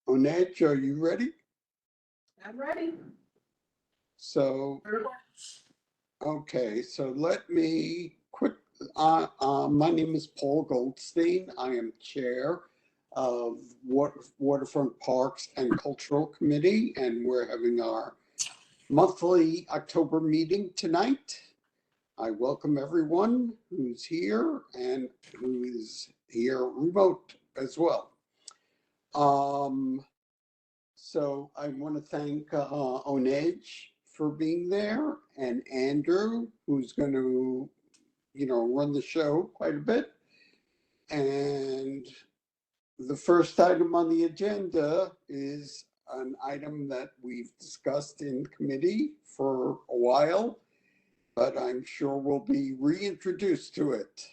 Onej, are you ready? I'm ready. So, okay, so let me quick. My name is Paul Goldstein. I am chair of Waterfront Parks and Cultural Committee, and we're having our monthly October meeting tonight. I welcome everyone who's here and who is here remote as well. So I want to thank Onej for being there and Andrew, who's going to, run the show quite a bit. And the first item on the agenda is an item that we've discussed in committee for a while, but I'm sure we'll be reintroduced to it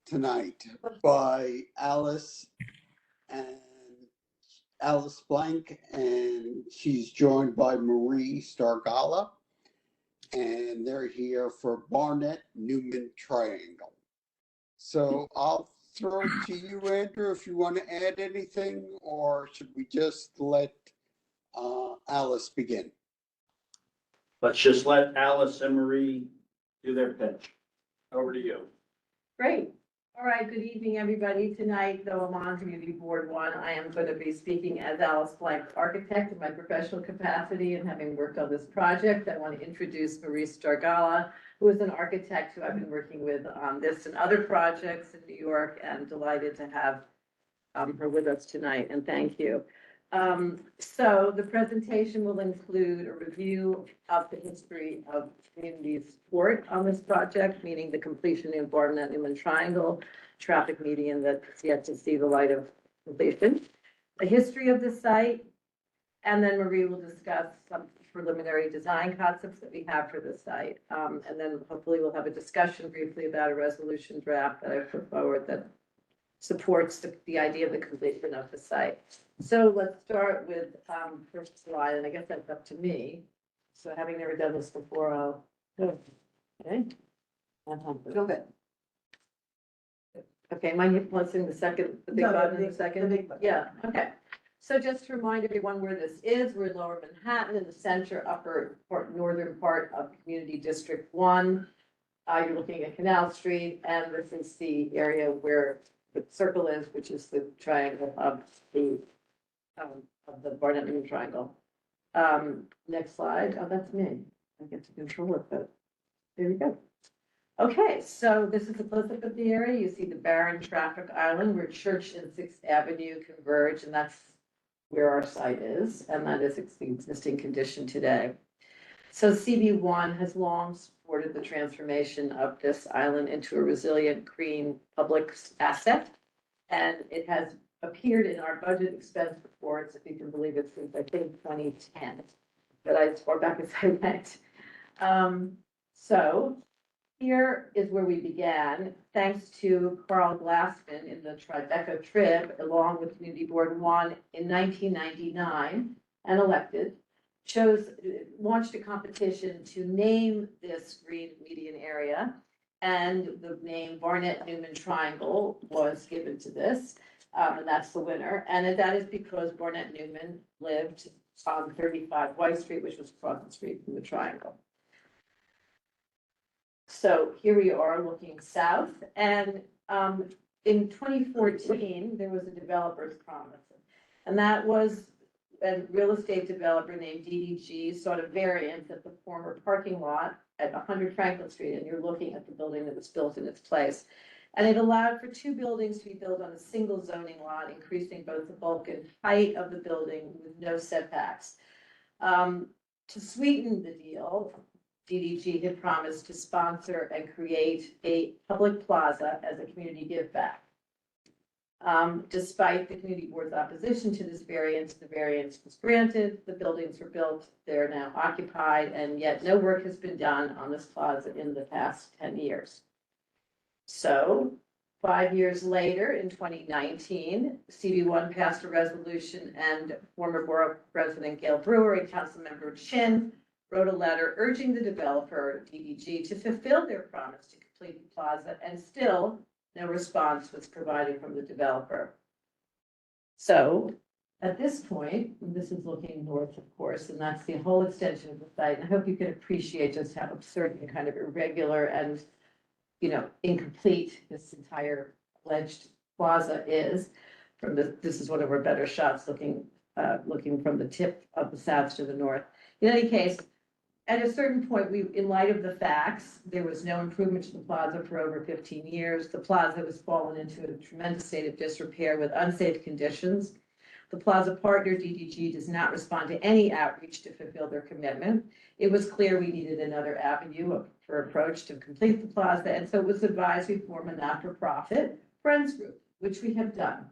tonight by Alice Blank, and she's joined by Marie Stargala, and they're here for Barnett Newman Triangle. So I'll throw it to you, Andrew, if you want to add anything, or should we just let Alice begin? Let's just let Alice and Marie do their pitch. Over to you. Great. All right, good evening, everybody. Tonight, though I'm on Community Board 1, I am going to be speaking as Alice Blank, architect in my professional capacity and having worked on this project. I want to introduce Marie Stargala, who is an architect who I've been working with on this and other projects in New York, and delighted to have her with us tonight, and thank you. So the presentation will include a review of the history of community support on this project, meaning the completion of Barnett Newman Triangle, traffic median that's yet to see the light of completion, the history of the site, and then Marie will discuss some preliminary design concepts that we have for the site. And then hopefully we'll have a discussion briefly about a resolution draft that I put forward that supports the idea of the completion of the site. So let's start with first slide, and I guess that's up to me. So having never done this before, I'll go. Okay. Go ahead. Okay, am I pressing the big button in a second? Yeah, okay. So just to remind everyone where this is, we're in Lower Manhattan in the center, northern part of Community District 1. You're looking at Canal Street, and this is the area where the circle is, which is the triangle of the Barnett Newman Triangle. Next slide. Oh, that's me. I get to control it, but there we go. Okay, so this is a close-up of the area. You see the barren traffic island where Church and 6th Avenue converge, and that's where our site is, and that is the existing condition today. So CB1 has long supported the transformation of this island into a resilient green public asset, and it has appeared in our budget expense reports, if you can believe it, since I think 2010, but as far back as I went. So here is where we began, thanks to Carl Glassman in the Tribeca Trib, along with Community Board 1 in 1999, and elected, launched a competition to name this green median area, and the name Barnett Newman Triangle was given to this, and that's the winner. And that is because Barnett Newman lived on 35 White Street, which was across the street from the triangle. So here we are looking south, and in 2014, there was a developer's promise, and that was a real estate developer named DDG sought a variance at the former parking lot at 100 Franklin Street, and you're looking at the building that was built in its place. And it allowed for 2 buildings to be built on a single zoning lot, increasing both the bulk and height of the building with no setbacks. To sweeten the deal, DDG had promised to sponsor and create a public plaza as a community give back. Despite the community board's opposition to this variance, the variance was granted, the buildings were built, they're now occupied, and yet no work has been done on this plaza in the past 10 years. So 5 years later, in 2019, CB1 passed a resolution, and former borough president Gail Brewer and council member Chin wrote a letter urging the developer, DDG, to fulfill their promise to complete the plaza, and still no response was provided from the developer. So At this point, this is looking north, of course, and that's the whole extension of the site. And I hope you can appreciate just how absurd and kind of irregular and, incomplete this entire alleged plaza is. This is one of our better shots looking from the tip of the south to the north. In any case, at a certain point, in light of the facts, there was no improvement to the plaza for over 15 years. The plaza was fallen into a tremendous state of disrepair with unsafe conditions. The plaza partner, DDG, does not respond to any outreach to fulfill their commitment. It was clear we needed another avenue for approach to complete the plaza, and so it was advised we form a not-for-profit Friends group, which we have done.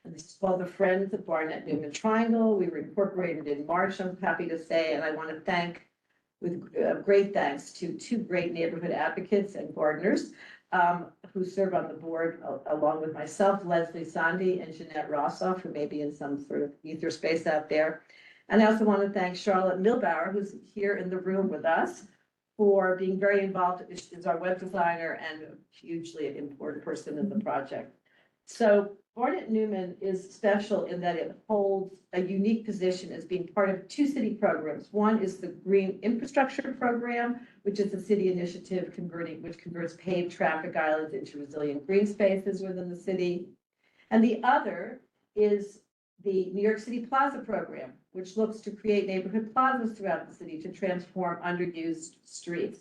And this is called the Friends of Barnett Newman Triangle. We were incorporated in March, I'm happy to say, and I want to thank, with great thanks to two great neighborhood advocates and gardeners who serve on the board along with myself, Leslie Sandy and Jeanette Rossoff, who may be in some sort of ether space out there. And I also want to thank Charlotte Milbauer, who's here in the room with us, for being very involved. She's our web designer and a hugely important person in the project. So Barnett Newman is special in that it holds a unique position as being part of two city programs. One is the Green Infrastructure Program, which is a city initiative which converts paved traffic islands into resilient green spaces within the city. And the other is the New York City Plaza Program, which looks to create neighborhood plazas throughout the city to transform underused streets.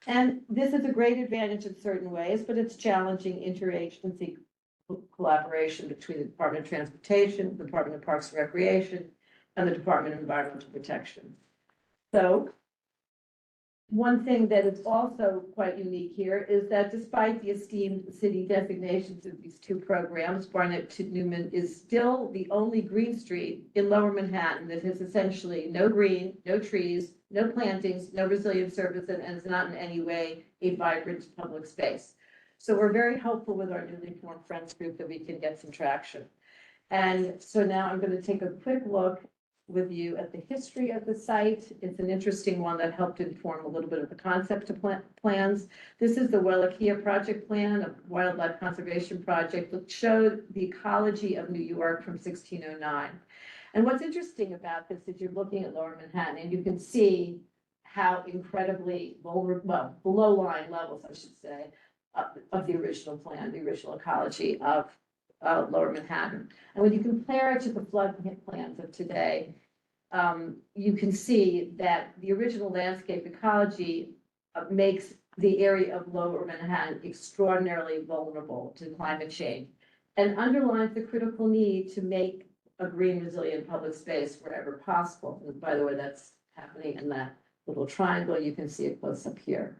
And this is a great advantage in certain ways, but it's challenging interagency collaboration between the Department of Transportation, the Department of Parks and Recreation, and the Department of Environmental Protection. So one thing that is also quite unique here is that despite the esteemed city designations of these two programs, Barnett Newman is still the only green street in Lower Manhattan that has essentially no green, no trees, no plantings, no resilient service, and is not in any way a vibrant public space. So we're very hopeful with our newly formed Friends group that we can get some traction. And so now I'm going to take a quick look with you at the history of the site. It's an interesting one that helped inform a little bit of the concept of plans. This is the Wallachia project plan, a wildlife conservation project that showed the ecology of New York from 1609. And what's interesting about this is you're looking at Lower Manhattan and you can see how incredibly vulnerable, below line levels, I should say, of the original plan, the original ecology of Lower Manhattan. And when you compare it to the flood plans of today, you can see that the original landscape ecology makes the area of Lower Manhattan extraordinarily vulnerable to climate change and underlines the critical need to make a green, resilient public space wherever possible. And by the way, that's happening in that little triangle. You can see it close up here.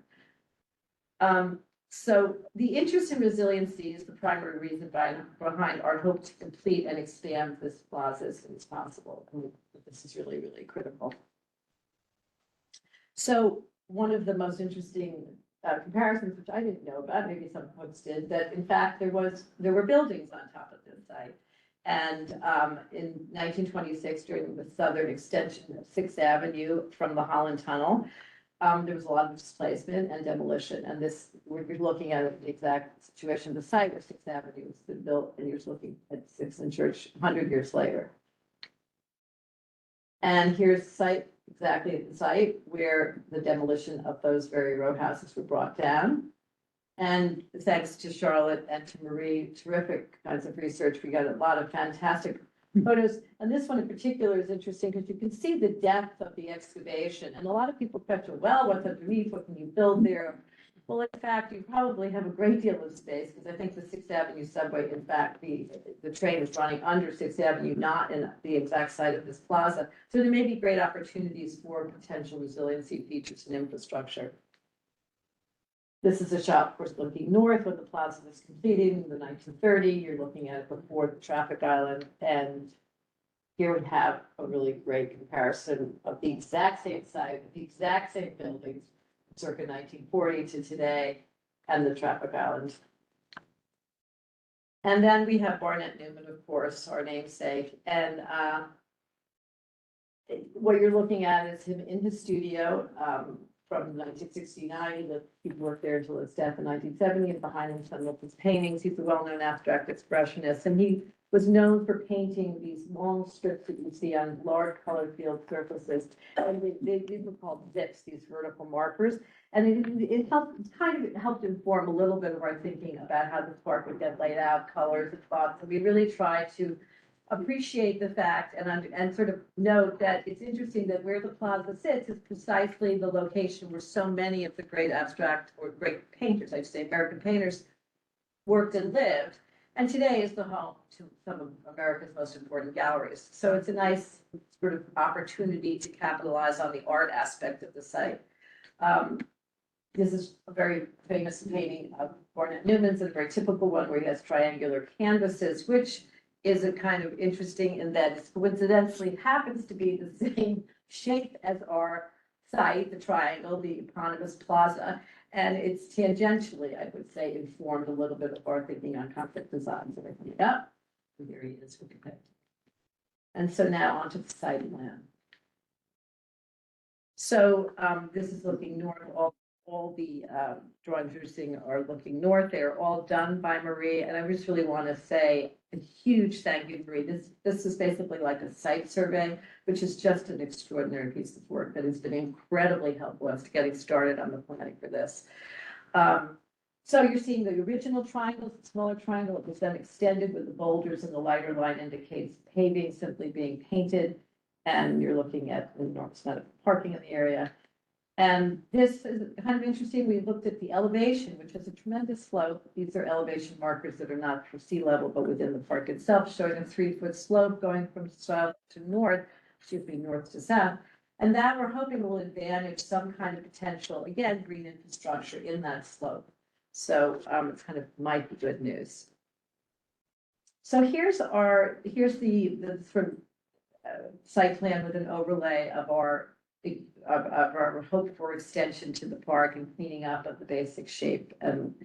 So the interest in resiliency is the primary reason behind our hope to complete and expand this plaza as soon as possible. And this is really, really critical. So one of the most interesting comparisons, which I didn't know about, maybe some folks did, that in fact there were buildings on top of this site. And in 1926, during the southern extension of 6th Avenue from the Holland Tunnel, there was a lot of displacement and demolition, and we're looking at the exact situation of the site where 6th Avenue was been built, and you're looking at 6th and Church 100 years later. And here's the site, exactly at the site where the demolition of those very row houses were brought down. And thanks to Charlotte and to Marie, terrific kinds of research, we got a lot of fantastic photos. And this one in particular is interesting because you can see the depth of the excavation. And a lot of people question, well, what's underneath? What can you build there? Well, in fact, you probably have a great deal of space because I think the 6th Avenue subway, in fact, the train is running under 6th Avenue, not in the exact site of this plaza. So there may be great opportunities for potential resiliency features and infrastructure. This is a shot, of course, looking north when the plaza was completed in the 1930. You're looking at it before the traffic island. And here we have a really great comparison of the exact same site, with the exact same buildings, circa 1940 to today, and the traffic island. And then we have Barnett Newman, of course, our namesake. And what you're looking at is him in his studio. From 1969, he worked there until his death in 1970, and behind him some of his paintings. He's a well-known abstract expressionist, and he was known for painting these long strips that you see on large colored field surfaces. And these were called zips, these vertical markers. And it helped inform a little bit of our thinking about how this park would get laid out, colors and fonts. And we really try to appreciate the fact and sort of note that it's interesting that where the plaza sits is precisely the location where so many of the great abstract or great painters, I'd say American painters, worked and lived. And today is the home to some of America's most important galleries. So it's a nice sort of opportunity to capitalize on the art aspect of the site. This is a very famous painting of Barnett Newman's, and a very typical one where he has triangular canvases, which is a kind of interesting in that it coincidentally happens to be the same shape as our site, the triangle, the eponymous plaza. And it's tangentially, I would say, informed a little bit of our thinking on concept design. So I think, yeah, here he is with the pic. And so now onto the site plan. So this is looking north. All the drawings you're seeing are looking north. They're all done by Marie. And I just really want to say a huge thank you, Marie. This is basically like a site survey, which is just an extraordinary piece of work that has been incredibly helpful as to getting started on the planning for this. So you're seeing the original triangle, the smaller triangle. It was then extended with the boulders, and the lighter line indicates paving simply being painted. And you're looking at an enormous amount of parking in the area. And this is kind of interesting. We looked at the elevation, which has a tremendous slope. These are elevation markers that are not for sea level, but within the park itself, showing a 3-foot slope going from south to north, north to south. And that we're hoping will advantage some kind of potential, again, green infrastructure in that slope. So it's kind of might be good news. So here's the sort of site plan with an overlay of our hope for extension to the park and cleaning up of the basic shape. And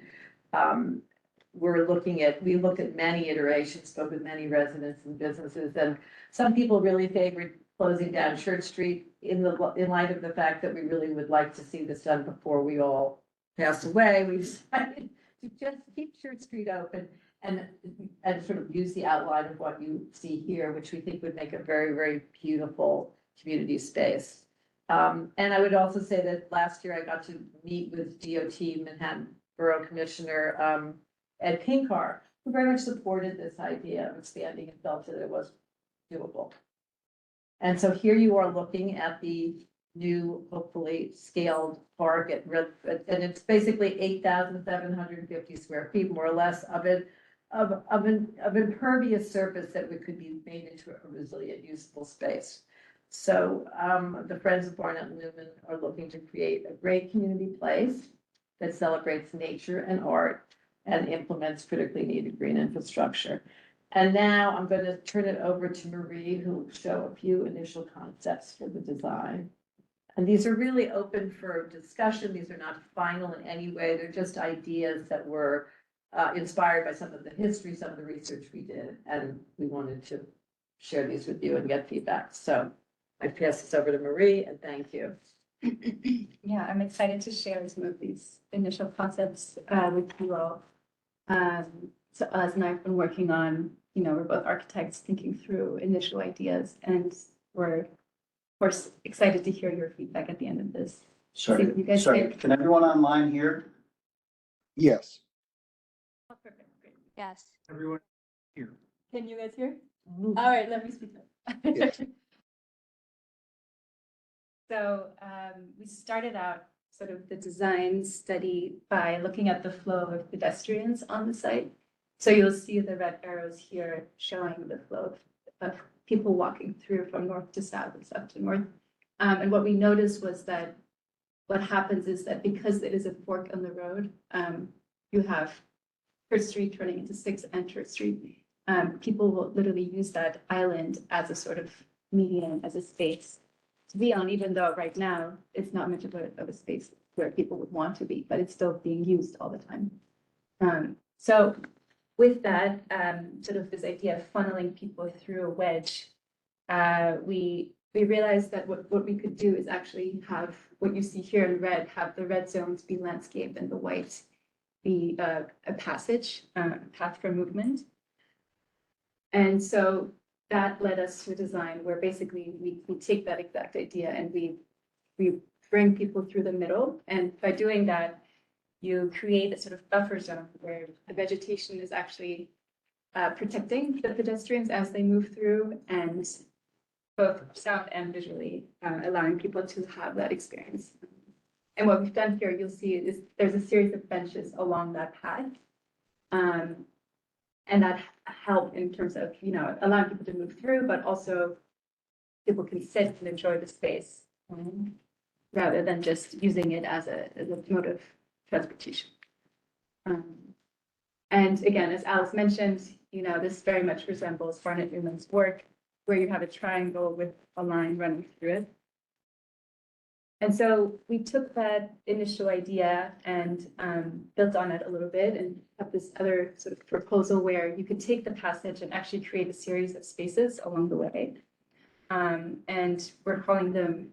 we looked at many iterations, spoke with many residents and businesses, and some people really favored closing down Church Street in light of the fact that we really would like to see this done before we all pass away. We decided to just keep Church Street open and sort of use the outline of what you see here, which we think would make a very, very beautiful community space. And I would also say that last year I got to meet with DOT Manhattan Borough Commissioner Ed Pinkar, who very much supported this idea of expanding and felt that it was doable. And so here you are looking at the new, hopefully scaled park and it's basically 8,750 square feet, more or less, of impervious surface that could be made into a resilient, usable space. So the Friends of Barnett Newman are looking to create a great community place that celebrates nature and art and implements critically needed green infrastructure. And now I'm going to turn it over to Marie, who will show a few initial concepts for the design. And these are really open for discussion. These are not final in any way. They're just ideas that were inspired by some of the history, some of the research we did, and we wanted to share these with you and get feedback. So I pass this over to Marie, and thank you. Yeah, I'm excited to share some of these initial concepts with you all. So Oz and I have been working on, we're both architects thinking through initial ideas, and we're, of course, excited to hear your feedback at the end of this. Sorry, See what you guys think. Can everyone online hear? Yes. Oh, perfect, great. Yes. Everyone here. Can you guys hear? All right, let me speak up. Yes. So we started out sort of the design study by looking at the flow of pedestrians on the site. So you'll see the red arrows here showing the flow of people walking through from north to south and south to north. And what we noticed was that what happens is that because it is a fork on the road, you have Church Street turning into 6th and Church Street. People will literally use that island as a sort of median, as a space to be on, even though right now it's not much of a space where people would want to be, but it's still being used all the time. So with that, sort of this idea of funneling people through a wedge, we realized that what we could do is actually have what you see here in red, have the red zones be landscape and the white be a passage, path for movement. And so that led us to a design where basically we take that exact idea and we bring people through the middle. And by doing that, you create a sort of buffer zone where the vegetation is actually protecting the pedestrians as they move through, and both sound and visually allowing people to have that experience. And what we've done here, you'll see, is there's a series of benches along that path. And that help in terms of, allowing people to move through, but also people can sit and enjoy the space rather than just using it as a mode of transportation. And again, as Alice mentioned, this very much resembles Barnett Newman's work, where you have a triangle with a line running through it. And so we took that initial idea and built on it a little bit and have this other sort of proposal where you could take the passage and actually create a series of spaces along the way. And we're calling them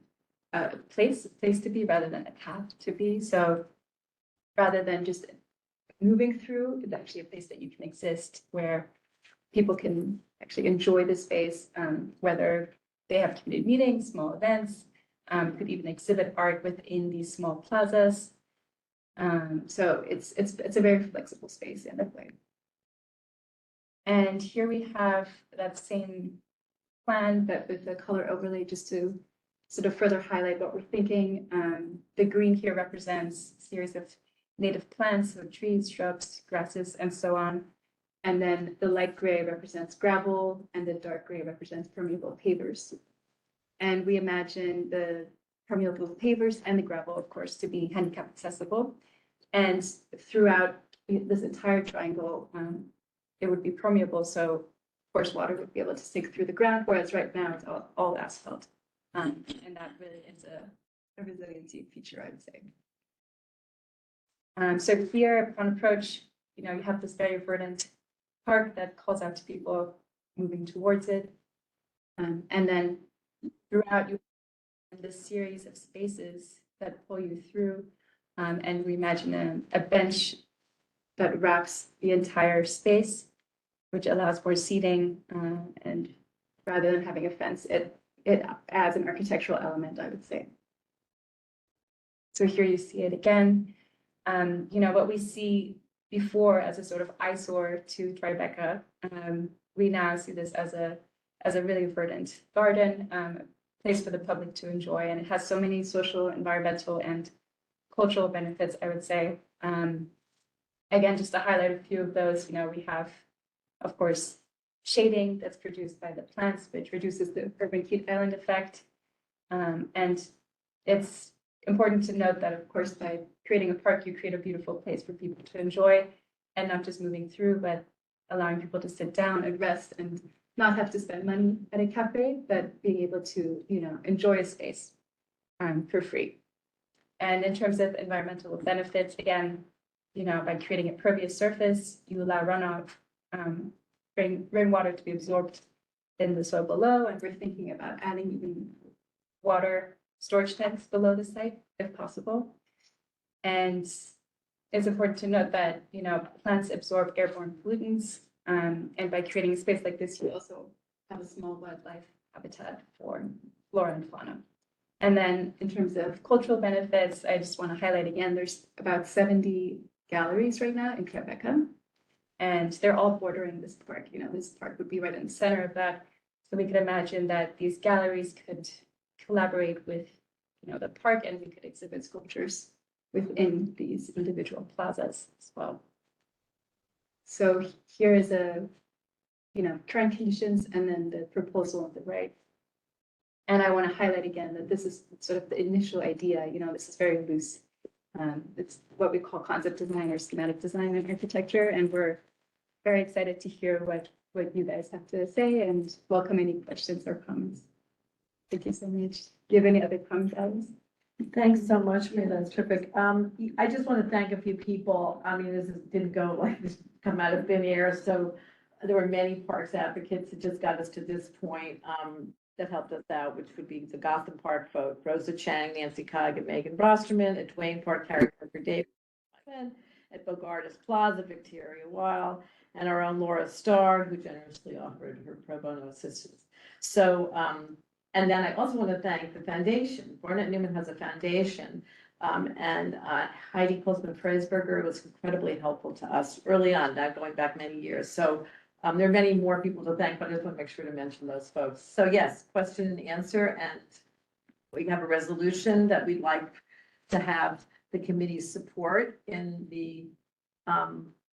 a place to be rather than a path to be. So rather than just moving through, it's actually a place that you can exist where people can actually enjoy the space, whether they have community meetings, small events, could even exhibit art within these small plazas. So it's a very flexible space in that way. And here we have that same plan, but with the color overlay, just to sort of further highlight what we're thinking. The green here represents a series of native plants, so trees, shrubs, grasses, and so on. And then the light gray represents gravel, and the dark gray represents permeable pavers. And we imagine the permeable pavers and the gravel, of course, to be handicap accessible. And throughout this entire triangle, it would be permeable. So, of course, water would be able to sink through the ground, whereas right now it's all asphalt. And that really is a resiliency feature, I would say. So here, upon approach, you have this very verdant park that calls out to people moving towards it. And then throughout, you have this series of spaces that pull you through, and we imagine a bench that wraps the entire space, which allows more seating, and rather than having a fence, it adds an architectural element, I would say. So here you see it again. What we see before as a sort of eyesore to Tribeca, we now see this as a really verdant garden, place for the public to enjoy, and it has so many social, environmental, and cultural benefits, I would say. Again, just to highlight a few of those, we have, of course, shading that's produced by the plants, which reduces the urban heat island effect. And it's important to note that, of course, by creating a park, you create a beautiful place for people to enjoy, and not just moving through, but allowing people to sit down and rest and not have to spend money at a cafe, but being able to, enjoy a space for free. And in terms of environmental benefits, again, by creating a pervious surface, you allow runoff, rainwater to be absorbed in the soil below, and we're thinking about adding even water storage tanks below the site, if possible. And it's important to note that, plants absorb airborne pollutants, and by creating a space like this, you also have a small wildlife habitat for flora and fauna. And then in terms of cultural benefits, I just want to highlight again, there's about 70 galleries right now in Tribeca, and they're all bordering this park. This park would be right in the center of that. So we could imagine that these galleries could collaborate with, the park, and we could exhibit sculptures within these individual plazas as well. So here is current conditions, and then the proposal on the right. And I want to highlight again that this is sort of the initial idea. This is very loose. It's what we call concept design or schematic design in architecture, and we're very excited to hear what you guys have to say and welcome any questions or comments. Thank you so much. Do you have any other comments, Alice? Thanks so much for that. Terrific. I just want to thank a few people. I mean, didn't go like this, come out of thin air. So there were many parks advocates that just got us to this point, that helped us out, which would be the Gotham Park folk, Rosa Chang, Nancy Cogg, and Megan Brosterman; at Duane Park, Harry Parker Davis; at Bogardus Plaza, Victoria Weil; and our own Laura Starr, who generously offered her pro bono assistance. So, and then I also want to thank the foundation. Barnett Newman has a foundation, and Heidi Holzman-Freisberger was incredibly helpful to us early on, now going back many years. So there are many more people to thank, but I just want to make sure to mention those folks. So yes, question and answer, and we have a resolution that we'd like to have the committee's support in the,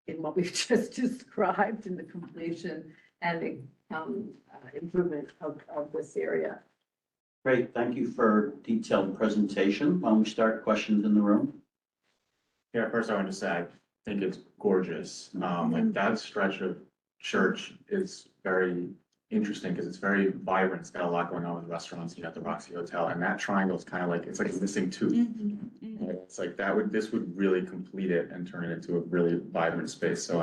in what we've just described in the completion and the improvement of this area. Great, thank you for detailed presentation. Why don't we start questions in the room? Yeah, first I want to say, I think it's gorgeous. Like that stretch of church is very interesting because it's very vibrant. It's got a lot going on with restaurants. You got the Roxy Hotel, and that triangle is kind of like, it's like a missing tooth. It's like this would really complete it and turn it into a really vibrant space. So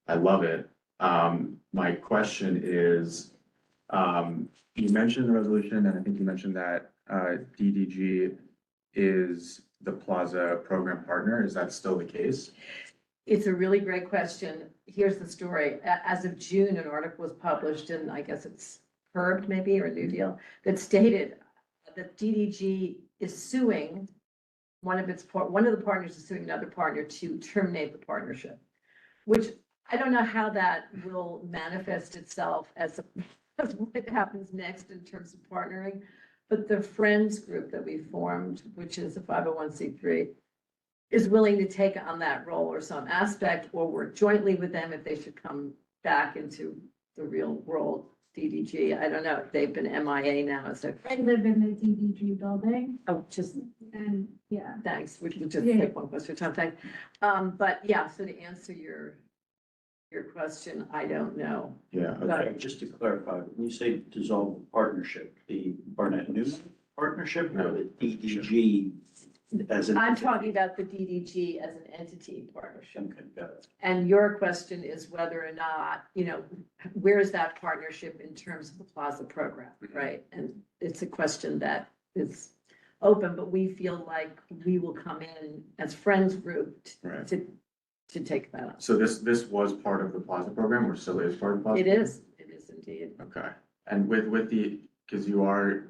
I love it. My question is, you mentioned the resolution, and I think you mentioned that DDG is the Plaza program partner. Is that still the case? It's a really great question. Here's the story. As of June, an article was published in, I guess it's Herb maybe, or New Deal, that stated that DDG is suing one of the partners is suing another partner to terminate the partnership, which I don't know how that will manifest itself as what happens next in terms of partnering. But the Friends group that we formed, which is a 501c3, is willing to take on that role or some aspect, or work jointly with them if they should come back into the real world. DDG, I don't know, they've been MIA now, so. I live in the DDG building, Oh, just, and yeah, thanks, we can just Yeah. take one question at a time, thanks. But yeah, so to answer your question, I don't know. Yeah. Okay, just to clarify, when you say dissolve partnership, the Barnett Newman partnership or the DDG as an? I'm talking about the DDG as an entity partnership. Okay, got it. And your question is whether or not, where's that partnership in terms of the Plaza program, right? And it's a question that is open, but we feel like we will come in as Friends group Right. to take that up. So this was part of the Plaza program, or still is part of the Plaza? It is indeed. Okay, and with the, because you are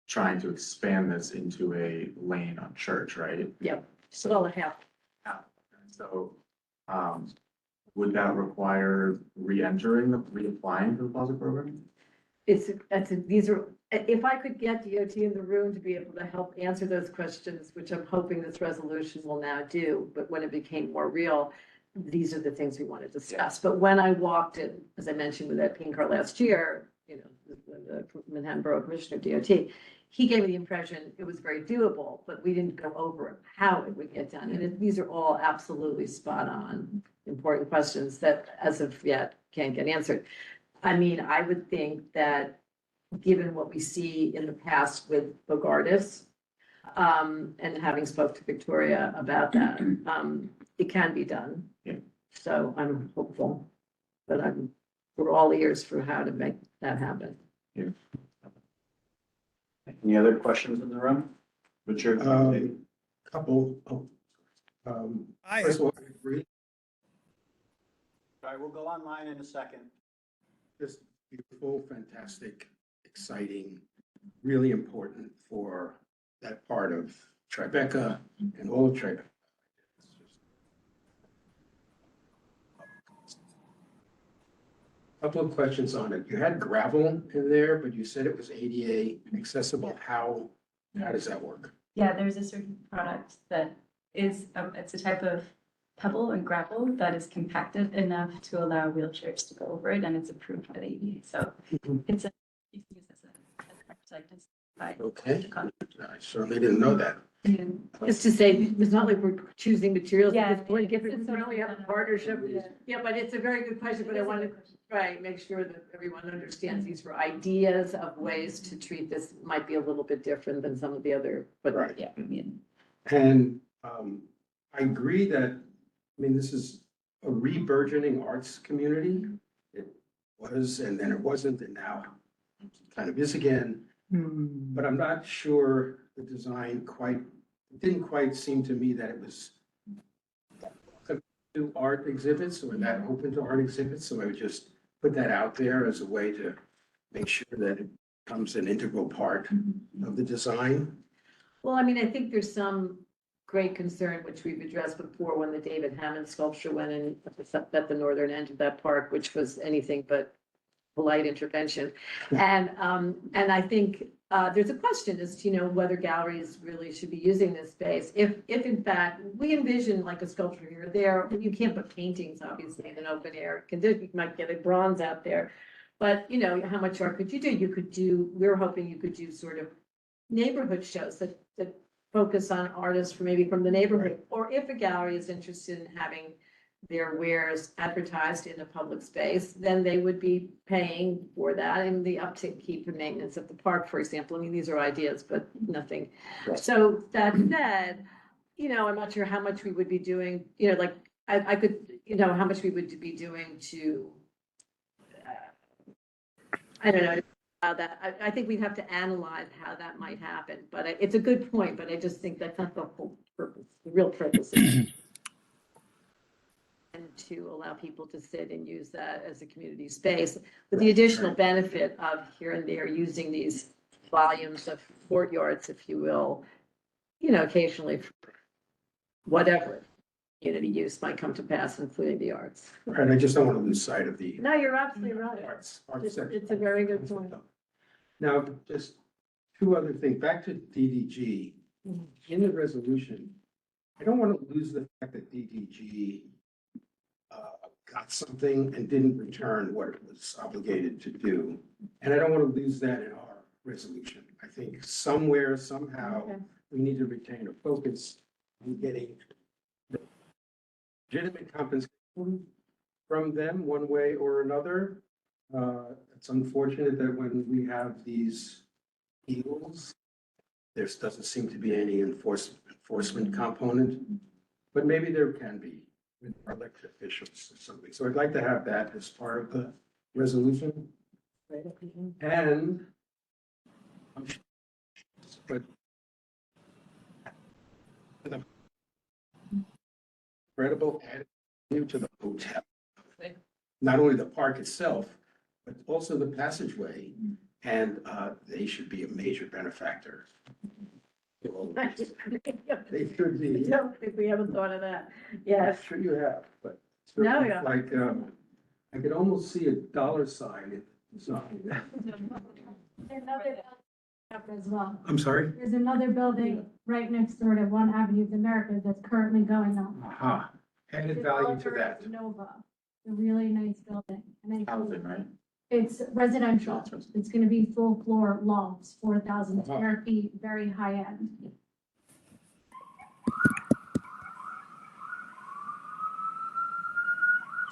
trying to expand this into a lane on Church, right? Yep, well, it happened. So, would that require reapplying for the Plaza program? If I could get DOT in the room to be able to help answer those questions, which I'm hoping this resolution will now do, but when it became more real, these are the things we want to discuss. But when I walked in, as I mentioned with that pink car last year, the Manhattan Borough Commissioner DOT, he gave me the impression it was very doable, but we didn't go over how it would get done. And these are all absolutely spot on, important questions that as of yet can't get answered. I mean, I would think that given what we see in the past with Bogardus, and having spoke to Victoria about that, it can be done. Yeah. So I'm hopeful, but we're all ears for how to make that happen. Any other questions in the room? Richard? All Couple. First of all, I agree. right, we'll go online in a second. Just beautiful, fantastic, exciting, really important for that part of Tribeca and all of Tribeca. Couple of questions on it. You had gravel in there, but you said it was ADA accessible. How does that work? Yeah, there's a certain product that is, it's a type of pebble and gravel that is compacted enough to allow wheelchairs to go over it, and it's approved by the ADA. So it's a, you can use this as a product as by Okay, the con- I certainly didn't know that. Just to say, it's not like we're choosing materials Yeah, at this point, if we it's currently have a partnership. Yeah. Yeah, but it's a very good question, but I want to, right, make sure that everyone understands these were ideas of ways to treat this might be a little bit different than some of the other, but Right. Yeah, I mean, And I agree that, I mean, this is a re-burgeoning arts community. It was, and then it wasn't, and now it kind of is again. But I'm not sure the design it didn't quite seem to me that it was do art exhibits or that open to art exhibits, so I would just put that out there as a way to make sure that it becomes an integral part of the design. Well, I mean, I think there's some great concern, which we've addressed before, when the David Hammond sculpture went in at the northern end of that park, which was anything but polite intervention. And I think, there's a question as to, whether galleries really should be using this space. If in fact, we envision like a sculpture here or there, you can't put paintings, obviously, in an open air condition, you might get a bronze out there. But, how much art could you do? We're hoping you could do sort of neighborhood shows that focus on artists from maybe from the neighborhood. Or if a gallery is interested in having their wares advertised in a public space, then they would be paying for that and the upkeep and maintenance of the park, for example. I mean, these are ideas, but nothing. Right. So that said, I'm not sure how much we would be doing, like, I could, how much we would be doing to, I don't know, how that, I think we'd have to analyze how that might happen, but it's a good point, but I just think that's not the whole purpose, the real purpose. And to allow people to sit and use that as a community space, with the additional benefit of here and there using these volumes of courtyards, if you will, occasionally for whatever community use might come to pass, including the arts. And I just don't want to lose sight of the No, you're absolutely right. arts It's section. a very good point. Now, just two other things, back to DDG, in the resolution, I don't want to lose the fact that DDG got something and didn't return what it was obligated to do. And I don't want to lose that in our resolution. I think somewhere, somehow, Okay. we need to retain a focus on getting legitimate compensation from them one way or another. It's unfortunate that when we have these appeals, there doesn't seem to be any enforcement component, but maybe there can be with our elected officials or something. So I'd like to have that as part of the resolution. And but the incredible added to the hotel. Not only the park itself, but also the passageway, and they should be a major benefactor. They should I be. don't think we haven't thought of that. Yes. I'm sure you have, but it's No, sort of yeah. like, I could almost see a dollar sign in the sign. Another building up as well. I'm sorry? There's another building right next door to One Avenue of the Americas that's currently going up. Aha, added value to that. Nova, a really nice building. And then Housing, right? it's residential. That's residential. It's gonna be full floor lofts, 4,000 Uh-huh. square feet, very high end.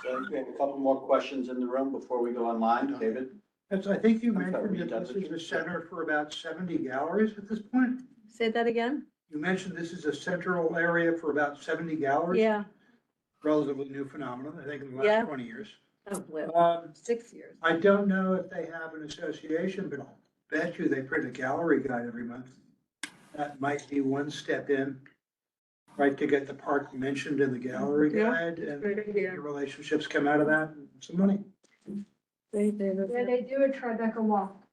So I think we have a couple more questions in the room before we go online. David? Yes, I think you I'm sorry, mentioned were you that done this with is you? a center for about 70 galleries at this point. Say that again? You mentioned this is a central area for about 70 galleries. Yeah. Relatively new phenomenon, I think, in the Yeah. last 20 years. Oh, well, Um, 6 years. I don't know if they have an association, but I'll bet you they print a gallery guide every month. That might be one step in, right, to get the park mentioned in the gallery Yeah, guide, and great idea. your relationships come out of that, and some money. Yeah, they do a Tribeca walk.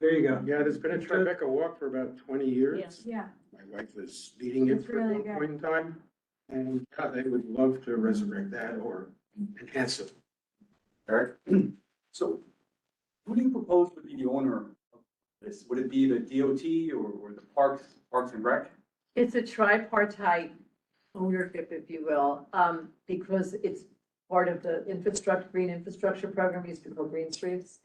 There you go. Yeah, there's been a Tribeca walk for about 20 years. Yeah. My wife was leading it It's for really one good. point in time. And yeah, they would love to resurrect that or enhance it. Eric? So who do you propose would be the owner of this? Would it be the DOT or the Parks and Rec? It's a tripartite ownership, if you will, because it's part of the green infrastructure program, used to be called Green Streets.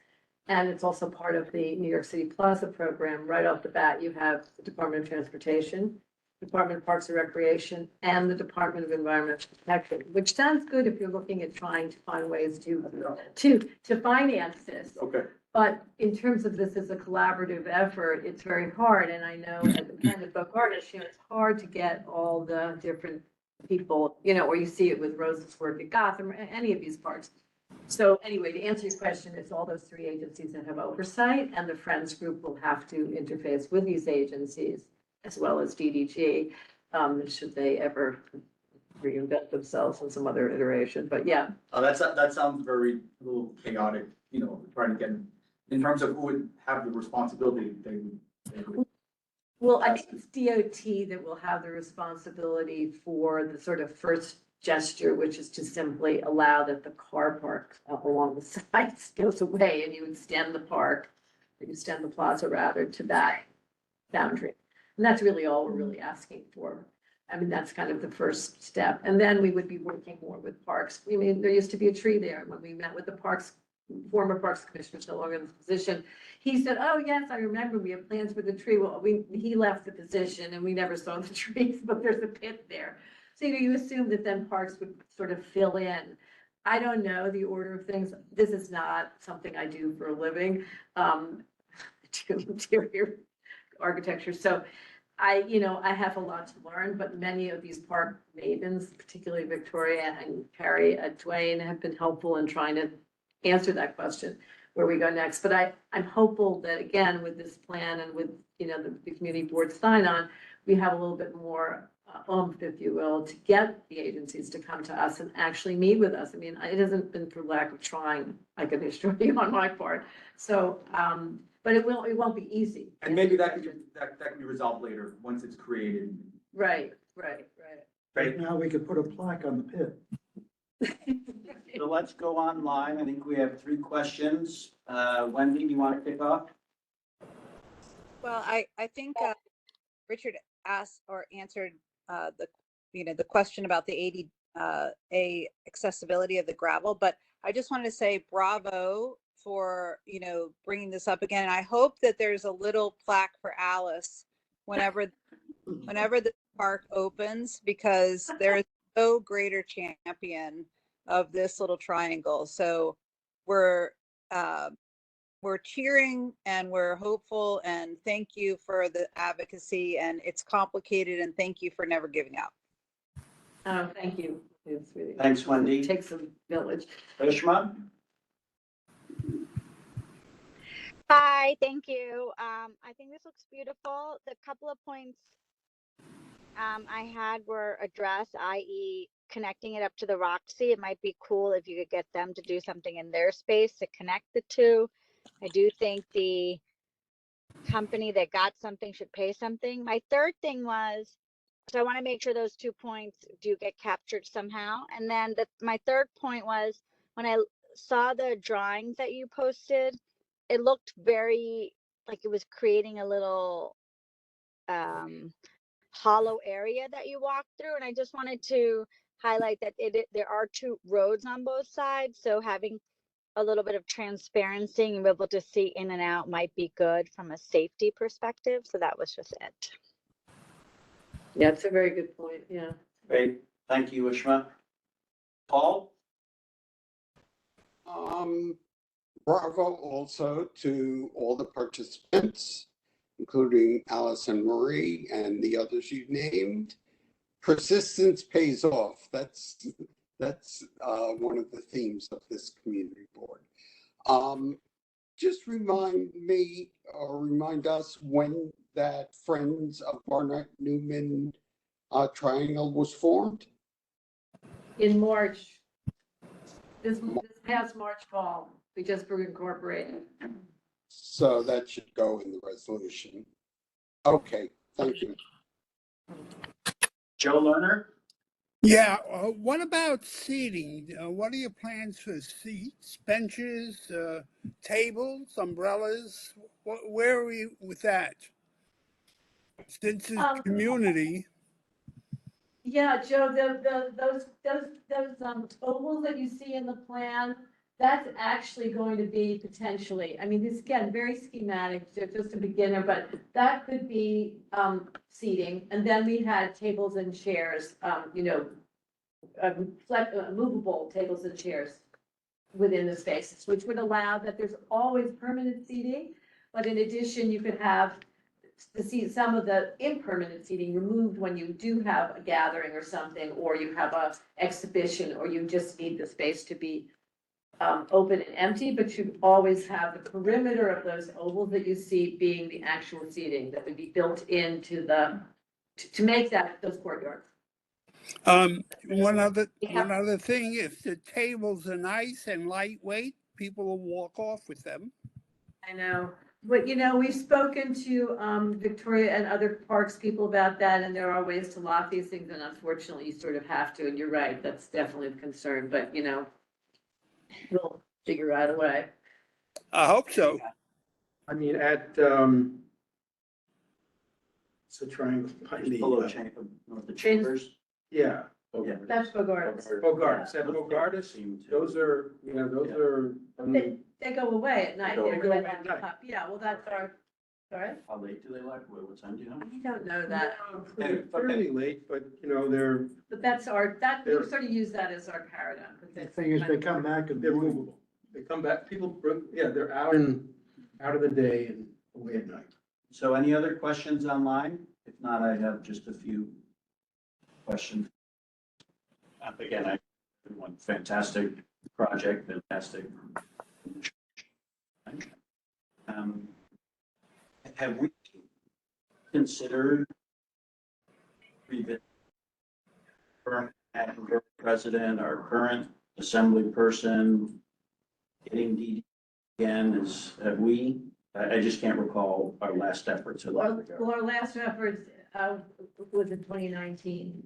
And it's also part of the New York City Plaza program. Right off the bat, you have the Department of Transportation, Department of Parks and Recreation, and the Department of Environmental Protection, which sounds good if you're looking at trying to find ways to finance this. Okay. But in terms of this as a collaborative effort, it's very hard. And I know as a kind of book artist, it's hard to get all the different people, or you see it with Rose's work at Gotham, or any of these parks. So anyway, to answer your question, it's all those three agencies that have oversight, and the Friends Group will have to interface with these agencies as well as DDG, should they ever reinvent themselves in some other iteration, but yeah. That sounds very, a little chaotic, you know, trying to get, in terms of who would have the responsibility, they would. Well, I think it's DOT that will have the responsibility for the sort of first gesture, which is to simply allow that the car park up along the sides goes away and you extend the park, or you extend the plaza rather to that boundary. And that's really all we're really asking for. I mean, that's kind of the first step. And then we would be working more with parks. I mean, there used to be a tree there when we met with the parks, former parks commissioner, no longer in the position. He said, oh, yes, I remember, we have plans for the tree. Well, he left the position and we never saw the trees, but there's a pit there. So, you know, you assume that then parks would sort of fill in. I don't know the order of things. This is not something I do for a living. Do interior architecture. So I have a lot to learn, but many of these park mavens, particularly Victoria and Carrie Dwayne, have been helpful in trying to answer that question, where we go next. But I'm hopeful that, again, with this plan and with, the community board sign on, we have a little bit more oomph, if you will, to get the agencies to come to us and actually meet with us. I mean, it hasn't been for lack of trying, I can assure you, on my part. So, but it won't be easy. And maybe that can be resolved later, once it's created. Right. Right now, we could put a plaque on the pit. So let's go online. I think we have 3 questions. Wendy, do you want to kick off? Well, I think Richard asked or answered the question about the ADA accessibility of the gravel, but I just wanted to say bravo for bringing this up again. And I hope that there's a little plaque for Alice whenever the park opens, because there is no greater champion of this little triangle. So we're cheering and we're hopeful, and thank you for the advocacy. And it's complicated, and thank you for never giving up. Oh, thank you. It's really, Thanks, Wendy. it takes a village. Ishma? Hi, thank you. I think this looks beautiful. The couple of points I had were addressed, i.e. connecting it up to the Roxy. It might be cool if you could get them to do something in their space to connect the two. I do think the company that got something should pay something. My third thing was, so I want to make sure those 2 points do get captured somehow. And then my third point was, when I saw the drawings that you posted, it looked very like it was creating a little hollow area that you walk through. And I just wanted to highlight that there are 2 roads on both sides. So having a little bit of transparency and be able to see in and out might be good from a safety perspective. So that was just it. Yeah, it's a very good point. Yeah. Great. Thank you, Ishma. Paul? Bravo also to all the participants, including Alice and Marie and the others you named. Persistence pays off. That's one of the themes of this community board. Just remind me or remind us when that Friends of Barnett Newman triangle was formed. In March, this past March fall, we just were incorporated. So that should go in the resolution. Okay, thank you. Joe Lerner? Yeah, what about seating? What are your plans for seats, benches, tables, umbrellas? Where are we with that? Since it's community. Yeah, Joe, those ovals that you see in the plan, that's actually going to be potentially, I mean, this, again, very schematic, just a beginner, but that could be seating. And then we had tables and chairs, movable tables and chairs within the spaces, which would allow that there's always permanent seating. But in addition, you could have to see some of the impermanent seating removed when you do have a gathering or something, or you have a exhibition, or you just need the space to be open and empty, but you always have the perimeter of those ovals that you see being the actual seating that would be built into to make those courtyards. One other thing, if the tables are nice and lightweight, people will walk off with them. I know, but we've spoken to Victoria and other parks people about that, and there are ways to lock these things, and unfortunately, you sort of have to, and you're right, that's definitely a concern, but we'll figure out a way. I hope so. I mean, at, it's a triangle. behind the, Below chamber, the chambers. Yeah. Yeah. That's Bogart's. Bogart's, at Bogart's, those are, I mean, They go away at night. They go They're away gonna at night. have- Yeah, well, that's our, sorry? How late do they like? What time do you know? I don't know that, fairly late, but, they're but that's we sort of use that as our paradigm. 'cause The it's thing is, kind they of- come back and they're movable. They come back, people bring, they're out of the day and away at night. So any other questions online? If not, I have just a few questions. Again, one fantastic project, fantastic. Have we considered current president, our current assembly person, getting DD again, I just can't recall our last efforts. Well, our last effort was in 2019,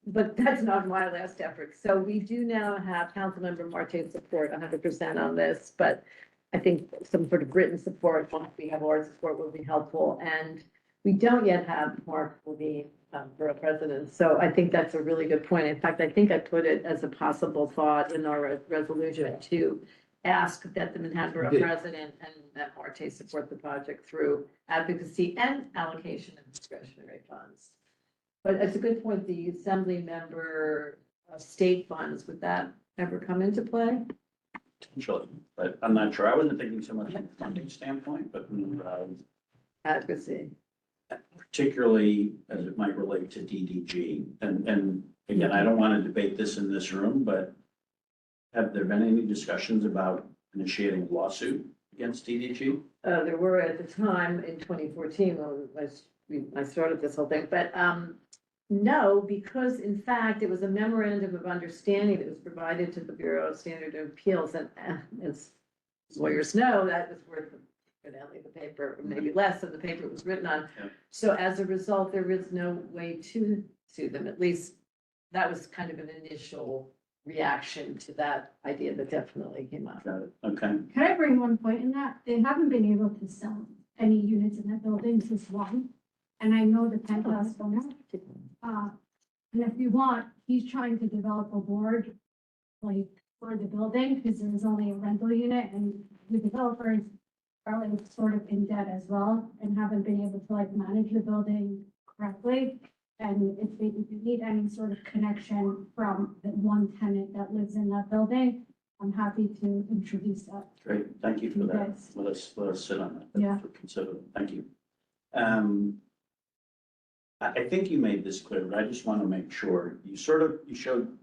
but that's not my last effort. So we do now have Councilmember Marte's support 100% on this, but I think some sort of written support, once we have our support, will be helpful. And we don't yet have Mark Levine for a president. So I think that's a really good point. In fact, I think I put it as a possible thought in our resolution to ask that the Manhattan Borough president and that Marte support the project through advocacy and allocation of discretionary funds. But it's a good point, the assembly member state funds, would that ever come into play? Potentially, but I'm not sure. I wasn't thinking so much from a funding standpoint, but Advocacy. particularly as it might relate to DDG. And again, I don't want to debate this in this room, but have there been any discussions about initiating a lawsuit against DDG? There were at the time in 2014 when I started this whole thing, but no, because in fact, it was a memorandum of understanding that was provided to the Bureau of Standard and Appeals, and as lawyers know, that was worth evidently the paper, maybe less than the paper it was written on. Yeah. So as a result, there is no way to sue them. At least that was kind of an initial reaction to that idea that definitely came up. Got it. Okay. Can I bring one point in that? They haven't been able to sell any units in that building since one. And I know the penthouse owner. And if you want, he's trying to develop a board, like, for the building, because there's only a rental unit, and the developers are like sort of in debt as well, and haven't been able to like manage the building correctly. And if they need any sort of connection from the one tenant that lives in that building, I'm happy to introduce that. Great. Thank you for that. Yes. Let us sit on that. Yeah. Consider it. Thank you. I think you made this clear, but I just want to make sure. You showed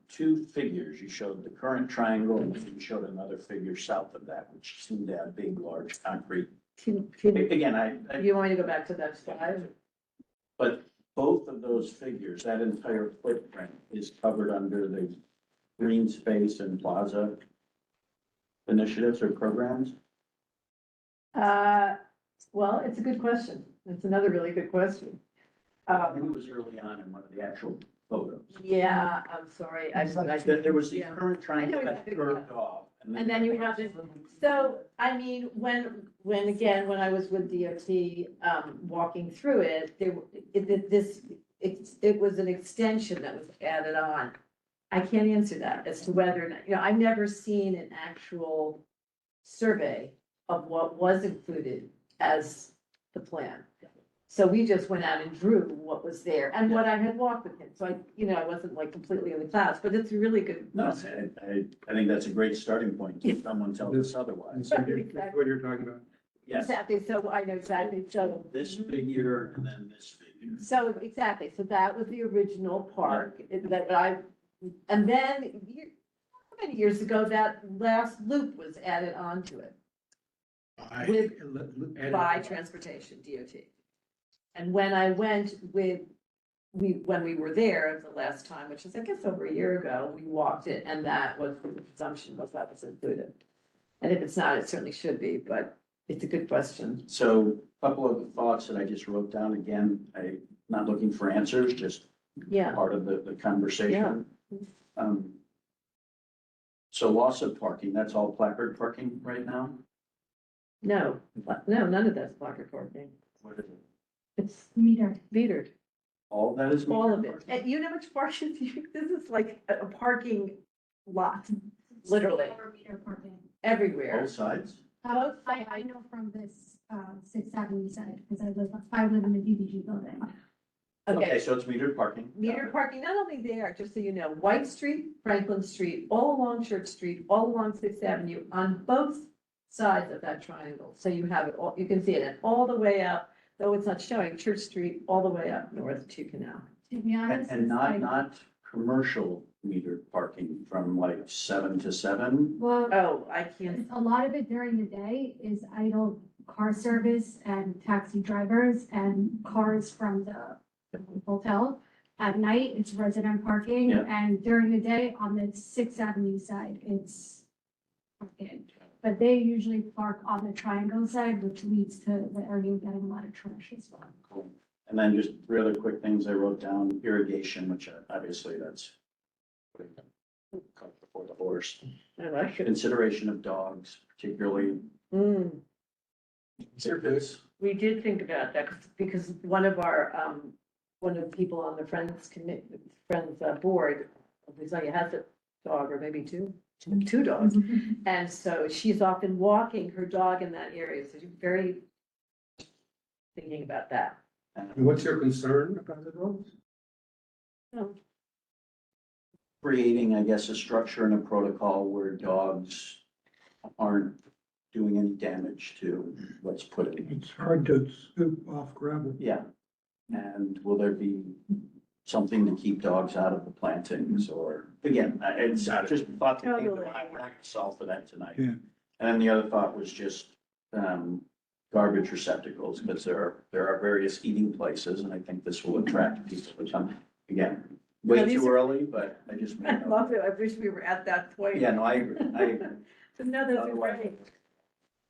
two figures. You showed the current triangle, and then you showed another figure south of that, which seemed to have big, large concrete. Again, You want me to go back to that slide? but both of those figures, that entire footprint is covered under the green space and plaza initiatives or programs? Well, it's a good question. It's another really good question. I think it was early on in one of the actual photos. Yeah, I'm sorry. There was the Yeah. current triangle I know that exactly, curved off. And then you have this, so, I mean, when I was with DOT, walking through it, it was an extension that was added on. I can't answer that as to whether or not, I've never seen an actual survey of what was included as the plan. So we just went out and drew what was there and what I had walked with him. So I wasn't like completely in the clouds, but it's a really good. No, I think that's a great starting point. If someone tells us otherwise. That's what you're talking about. Yes, Exactly, so I know exactly, so. this figure and then this figure. So, exactly, so that was the original park, and then, how many years ago, that last loop was added onto it by transportation, DOT. And when I went with when we were there the last time, which is, I guess, over a year ago, we walked it and that was, the presumption was that was included. And if it's not, it certainly should be, but it's a good question. So a couple of the thoughts that I just wrote down again, I'm not looking for answers, just Yeah, part of the conversation. So loss of parking, that's all placard parking right now? no, none of that's placard parking. What is it? It's Meter. metered, All of that is? all of metered it. parking? And you know how much parking, this is like a parking lot, literally, Over meter parking. everywhere. Both sides? I know from this, Sixth Avenue side, because I live in the DDG building. Okay, so it's metered parking. Metered parking, not only there, just so you know, White Street, Franklin Street, all along Church Street, all along Sixth Avenue, on both sides of that triangle. So you have it all, you can see it, and all the way up, though it's not showing, Church Street, all the way up north to Canal. To be honest. And it's like- not commercial metered parking from like 7 to 7? Well, Oh, I can't, a lot of it during the day is idle car service and taxi drivers and cars from the hotel. At night, it's resident parking, Yeah. and during the day, on the Sixth Avenue side, it's parking. But they usually park on the triangle side, which leads to the area getting a lot of trash as well. Cool. And then just three other quick things I wrote down, irrigation, which obviously that's putting the cart before the horse. I like it. Consideration of dogs, particularly. It's- We did think about that, because one of our, one of the people on the Friends board, Lizzie has a dog, or maybe two dogs. And so she's often walking her dog in that area, so she's very thinking about that. And what's your concern about the dogs? Creating, I guess, a structure and a protocol where dogs aren't doing any damage to what's put in. It's hard to scoop off gravel. Yeah. And will there be something to keep dogs out of the plantings, or, again, it's just thought to think Totally. that I want to solve for that tonight. Yeah. And then the other thought was just, garbage receptacles, because there are various eating places, and I think this will attract people to come. Again, way Now, these too are- early, but I just. I love it, I wish we were at that point. Yeah, no, I agree, I agree. But no, that's Otherwise- great.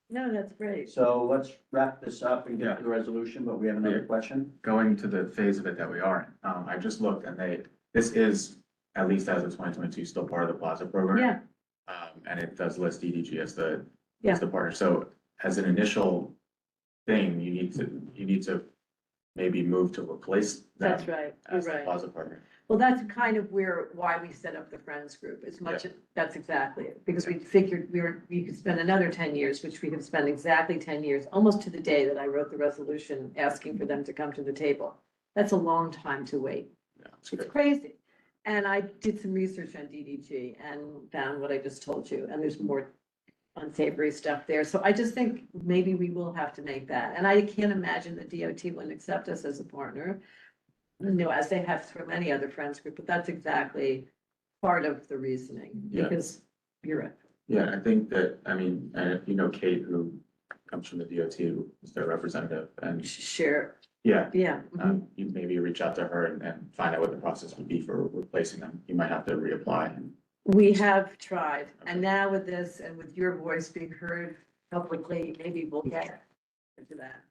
No, that's great. So let's wrap this up and get to the resolution, but we have another question. Going to the phase of it that we are in, I just looked and this is, at least as of 2022, still part of the Plaza program. Yeah, And it does list DDG as the Yeah. partner. So as an initial thing, you need to maybe move to replace them that's right, you're as the right. Plaza partner. Well, that's kind of why we set up the Friends group, as much, that's exactly it, because we figured we could spend another 10 years, which we have spent exactly 10 years, almost to the day that I wrote the resolution asking for them to come to the table. That's a long time to wait. Yeah, it's It's great. crazy. And I did some research on DDG and found what I just told you, and there's more unsavory stuff there. So I just think maybe we will have to make that. And I can't imagine the DOT wouldn't accept us as a partner, as they have for many other Friends group, but that's exactly part of the reasoning, Yeah. because you're right. Yeah, I think that, I mean, and you know, Kate, who comes from the DOT, who is their representative, and Share, yeah, yeah. Mhm. you maybe reach out to her and find out what the process would be for replacing them. You might have to reapply. We have tried, and now with this and with your voice being heard publicly, maybe we'll get into that.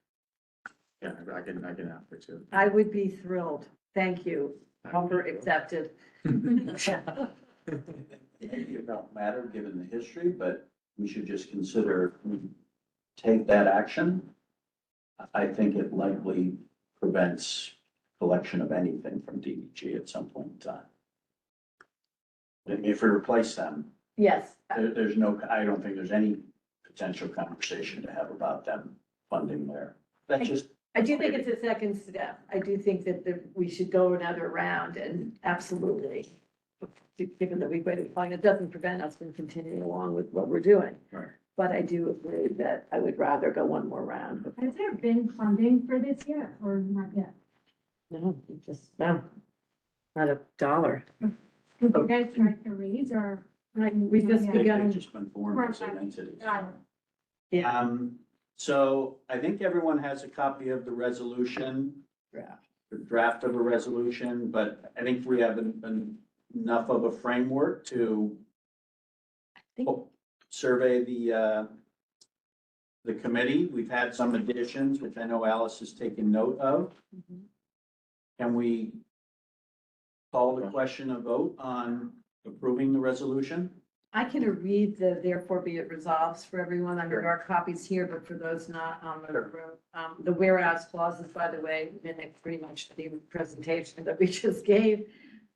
Yeah, I can ask her too. I would be thrilled. Thank you. Offer accepted. It don't matter, given the history, but we should just consider, take that action. I think it likely prevents collection of anything from DDG at some point in time. If we replace them, Yes, there's no, I don't think there's any potential conversation to have about them funding there. That's just, I do think it's a second step. I do think that we should go another round and absolutely, given that we've waited long, it doesn't prevent us from continuing along with what we're doing. Right. But I do agree that I would rather go one more round. Has there been funding for this yet, or not yet? No, no, not a dollar. Have you guys tried to raise, or? We just Yeah. they've begun. just been formed as an entity. Got it. Yeah. So I think everyone has a copy of the resolution. Draft. draft of a resolution, but I think we have enough of a framework to survey the committee. We've had some additions, which I know Alice has taken note of. Can we call the question a vote on approving the resolution? I can read the therefore be it resolves for everyone. There are copies here, but for those not on the road, the whereas clauses, by the way, mimic pretty much the presentation that we just gave.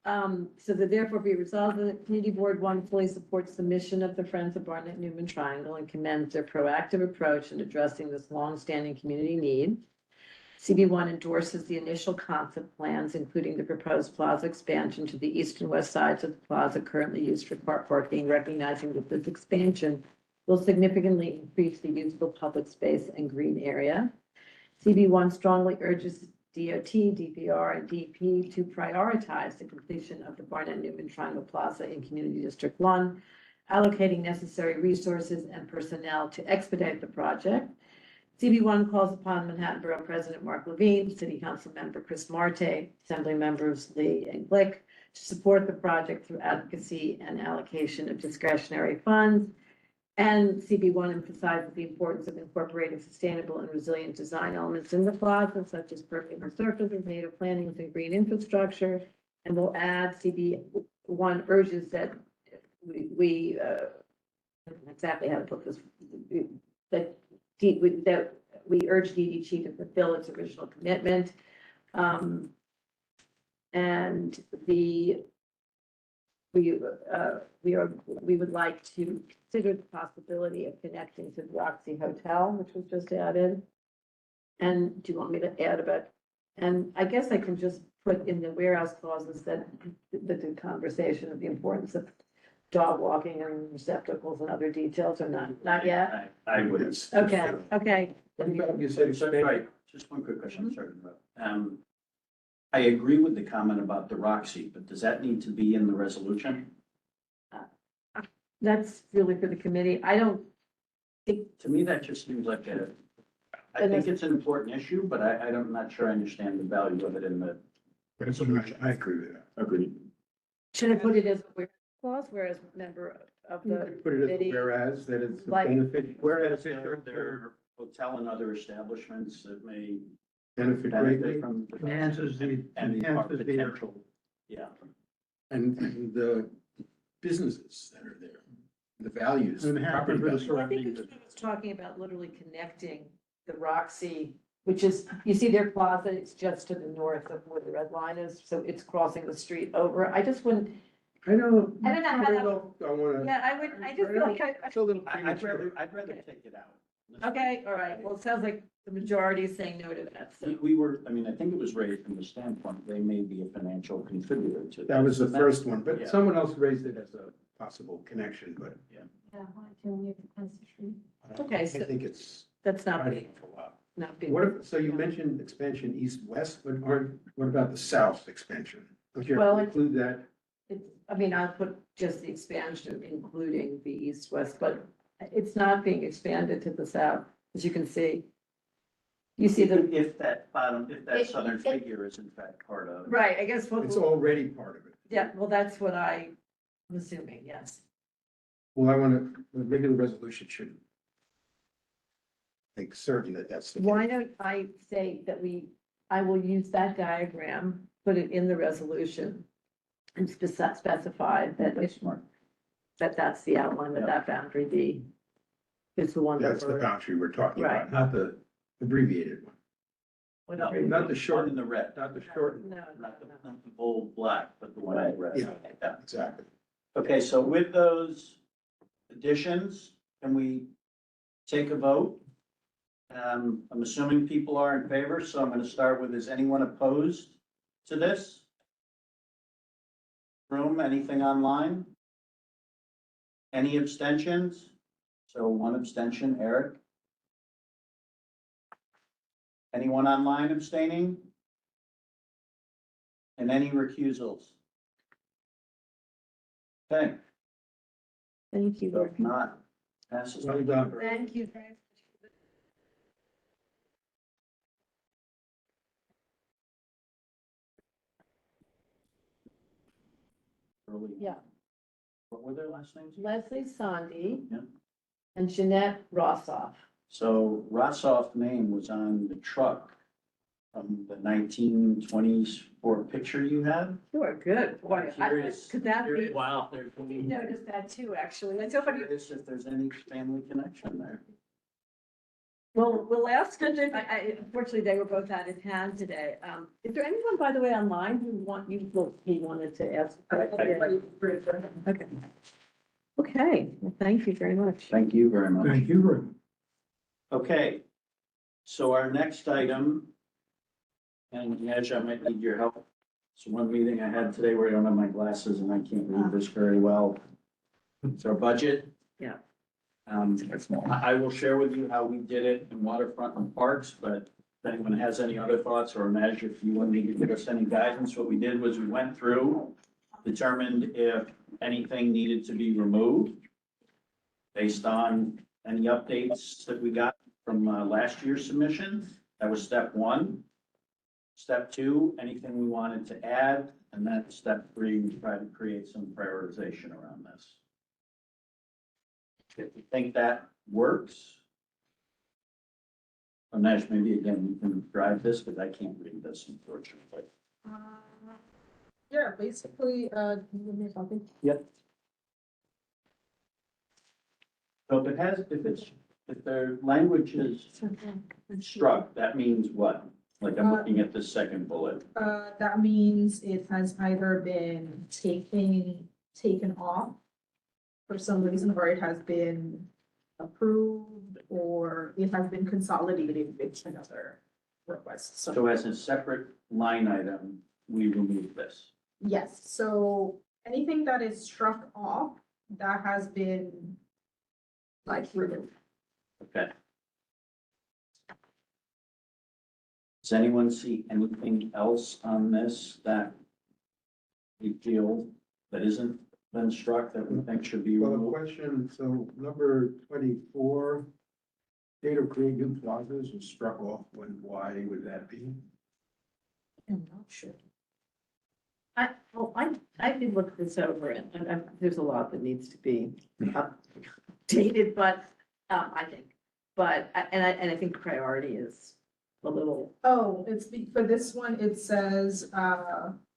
So the therefore be resolved that the community board one fully supports the mission of the Friends of Barnett Newman Triangle and commends their proactive approach in addressing this longstanding community need. CB1 endorses the initial concept plans, including the proposed plaza expansion to the east and west sides of the plaza currently used for car parking, recognizing that this expansion will significantly increase the usable public space and green area. CB1 strongly urges DOT, DPR, and DP to prioritize the completion of the Barnett Newman Triangle Plaza in Community District 1, allocating necessary resources and personnel to expedite the project. CB1 calls upon Manhattan Borough President Mark Levine, City Council Member Chris Marte, Assembly Members Lee and Glick to support the project through advocacy and allocation of discretionary funds. And CB1 emphasizes the importance of incorporating sustainable and resilient design elements in the plaza, such as permeable surfaces, native plantings, and green infrastructure. And we'll add CB1 urges that we I don't know exactly how to put this, that we urge DDG to fulfill its original commitment. And we would like to consider the possibility of connecting to the Roxy Hotel, which was just added. And do you want me to add about, and I guess I can just put in the whereas clauses that the conversation of the importance of dog walking and receptacles and other details or not yet? I would. Okay. You said, Right, just one quick question, I'm sorry to interrupt. I agree with the comment about the Roxy, but does that need to be in the resolution? That's really for the committee. I don't think, To me, that just seems like I think it's an important issue, but I'm not sure I understand the value of it in the resolution. I agree with that. Agreed. should I put it as a whereas clause, whereas member of You the could put it as a committee? whereas, that it's a Like- benefit, Whereas there hotel and other establishments that may benefit benefit greatly, from. Enhances the- And our enhances the- potential, yeah. and the businesses that are there, the values. And happy property for the values. Well, I think surrounding. I was talking about literally connecting the Roxy, which is, you see their plaza, it's just to the north of where the red line is, so it's crossing the street over. I just wouldn't, I don't. I don't know how that- I wanna. yeah, I just feel like It's a little I'd premature. rather take it out. okay, all right, well, it sounds like the majority is saying no to that, so. We were, I mean, I think it was raised from the standpoint, they may be a financial contributor to. That was the this. first one, but Yeah. someone else raised it as a possible connection, but Yeah, why don't you pass the street? Okay, I so- think it's. That's not I being, think it's a lot. not being. What if, so you mentioned expansion east-west, but what about the south expansion? Don't you have Well, to it- include that? I mean, I'll put just the expansion, including the east-west, but it's not being expanded to the south, as you can see. You see the, If that It- southern it- figure is in fact part of. right, I guess what, It's already part of it. yeah, well, that's what I'm assuming, yes. Well, I want to, maybe the resolution should make certain that that's. the Why case. don't I say that I will use that diagram, put it in the resolution and specify that That's smart. that's the outline, that boundary B is the one. that That's the we're- boundary we're talking Right. about, not the abbreviated one, whatever. not the One short, in the red, not the short. No, not the bold black, but the one in red. Yeah. Exactly. Okay, so with those additions, can we take a vote? I'm assuming people are in favor, so I'm gonna start with, is anyone opposed to this? Room, anything online? Any abstentions? So one abstention, Eric? Anyone online abstaining? And any recusals? Okay, Thank so you. if not, passes. Well done. Thank you. very much. early. Yeah. What were their last names? Leslie Sondy. Yeah. And Jeanette Rossoff. So Rossoff's name was on the truck from the 1920s for a picture you had. You are good. Boy, Curious- could that be? curious- Wow, there's. I noticed that too, actually. That's so funny. Curious if there's any family connection there. Well, we'll ask. Unfortunately, they were both out of town today. Is there anyone, by the way, online who he wanted to ask? Okay. Okay, well, thank you very much. Thank you very much. Thank you, Rick. Okay, so our next item, and Nedge, I might need your help. It's one meeting I had today where I don't have my glasses and I can't read this very well. It's our budget. Yeah. I will share with you how we did it in Waterfront and Parks, but if anyone has any other thoughts, or Nedge, if you want me to give us any guidance, what we did was we went through, determined if anything needed to be removed based on any updates that we got from last year's submission. That was step one. Step two, anything we wanted to add, and then step three, we tried to create some prioritization around this. If you think that works. Nash, maybe again, you can drive this, because I can't read this unfortunately. Yeah, basically, give me something. Yep. So if their language is struck, that means what? Like I'm looking at the second bullet. That means it has either been taken off for some reason, or it has been approved, or it has been consolidated with another request. So as a separate line item, we remove this. Yes, so anything that is struck off, that has been like removed. Okay. Does anyone see anything else on this that we feel that isn't been struck that we think should be Well, a removed? question, so number 24, date of create new plazas was struck off, why would that be? I'm not sure. I did look this over and there's a lot that needs to be updated, but I think, and I think priority is a little. Oh, for this one, it says,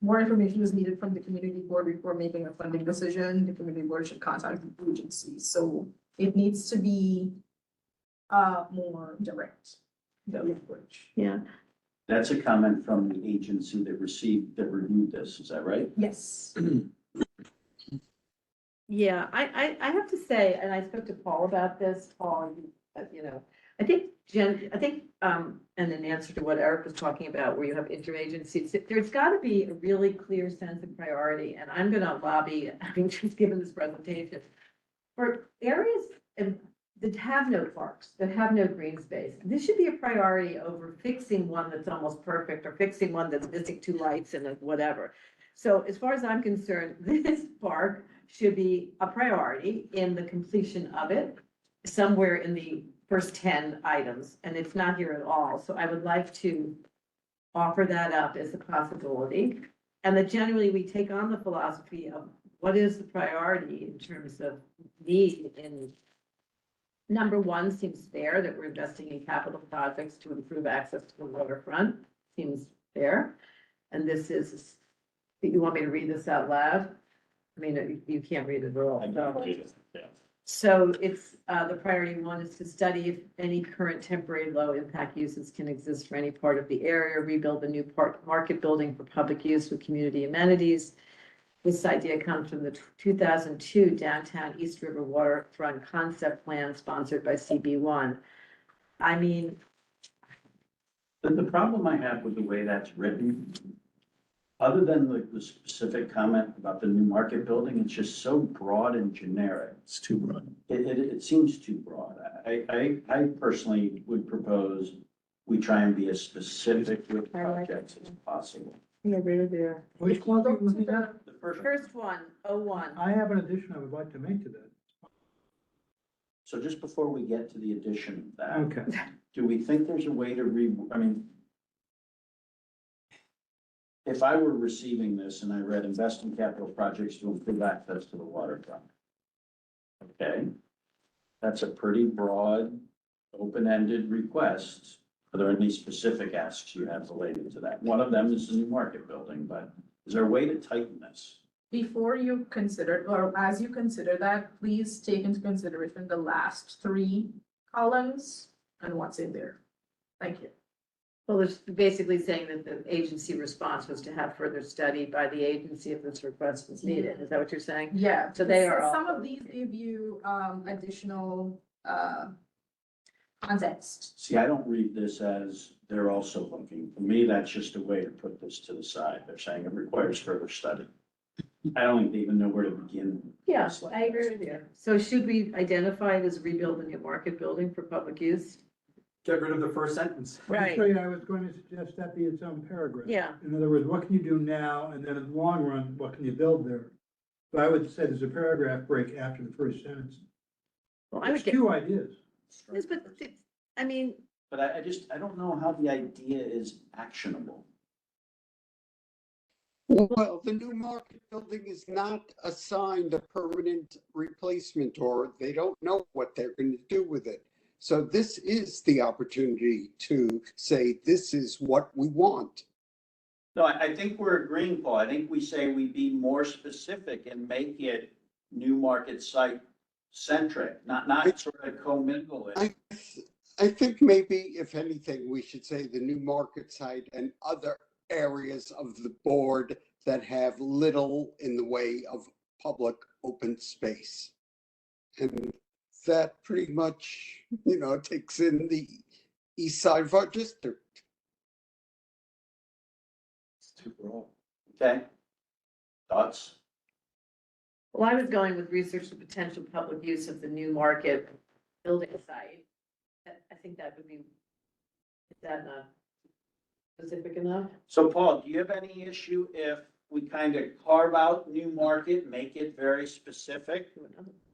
more information is needed from the community board before making a funding decision. The community board should contact the agency, so it needs to be, more direct, the language. Yeah. That's a comment from the agency that reviewed this, is that right? Yes. Yeah, I have to say, and I spoke to Paul about this, Paul, I think and in answer to what Eric was talking about, where you have interagencies, there's got to be a really clear sense of priority, and I'm gonna lobby, having just given this presentation, for areas that have no parks, that have no green space. This should be a priority over fixing one that's almost perfect, or fixing one that's missing two lights and whatever. So as far as I'm concerned, this park should be a priority in the completion of it, somewhere in the first 10 items, and it's not here at all. So I would like to offer that up as a possibility. And that generally we take on the philosophy of what is the priority in terms of need. In number one seems fair, that we're investing in capital projects to improve access to the waterfront, seems fair. And this is, you want me to read this out loud? I mean, you can't read it at all. I can read it, yeah. So it's, the priority one is to study if any current temporary low impact uses can exist for any part of the area, rebuild a new market building for public use with community amenities. This idea comes from the 2002 Downtown East River Waterfront Concept Plan sponsored by CB1. I mean. The problem I have with the way that's written, other than the specific comment about the new market building, it's just so broad and generic. It's too broad. It seems too broad. I personally would propose we try and be as specific with projects as possible. Yeah, right there. Which one are you looking at? The first, First one, 01. I have an addition I would like to make to that. so just before we get to the addition of that, Okay. do we think there's a way to I mean, if I were receiving this and I read invest in capital projects to improve access to the waterfront. Okay, that's a pretty broad, open-ended request. Are there any specific asks you have related to that? One of them is the new market building, but is there a way to tighten this? Before you consider, or as you consider that, please take into consideration the last three columns and what's in there. Thank you. Well, it's basically saying that the agency response was to have further study by the agency if this request was needed. Is that what you're saying? Yeah. So they are Some also- of these give you, additional, context. See, I don't read this as they're also looking. For me, that's just a way to put this to the side. They're saying it requires further study. I don't think they even know where to begin. Yeah, I agree with you. So should we identify it as rebuild the new market building for public use? Get rid of the first sentence. Right. Actually, I was going to suggest that be its own paragraph. Yeah. In other words, what can you do now, and then in the long run, what can you build there? So I would say there's a paragraph break after the first sentence. Well, I would It's get, two ideas. yes, but I mean, But I don't know how the idea is actionable. Well, the new market building is not assigned a permanent replacement, or they don't know what they're going to do with it. So this is the opportunity to say, this is what we want. No, I think we're agreeing, Paul. I think we say we be more specific and make it new market site centric, not sort of commingle it. I think maybe, if anything, we should say the new market site and other areas of the board that have little in the way of public open space. And that pretty much, takes in the east side of our district. It's too broad. Okay? Thoughts? well, I was going with research the potential public use of the new market building site. I think that would be, is that not specific enough? So Paul, do you have any issue if we kind of carve out new market, make it very specific?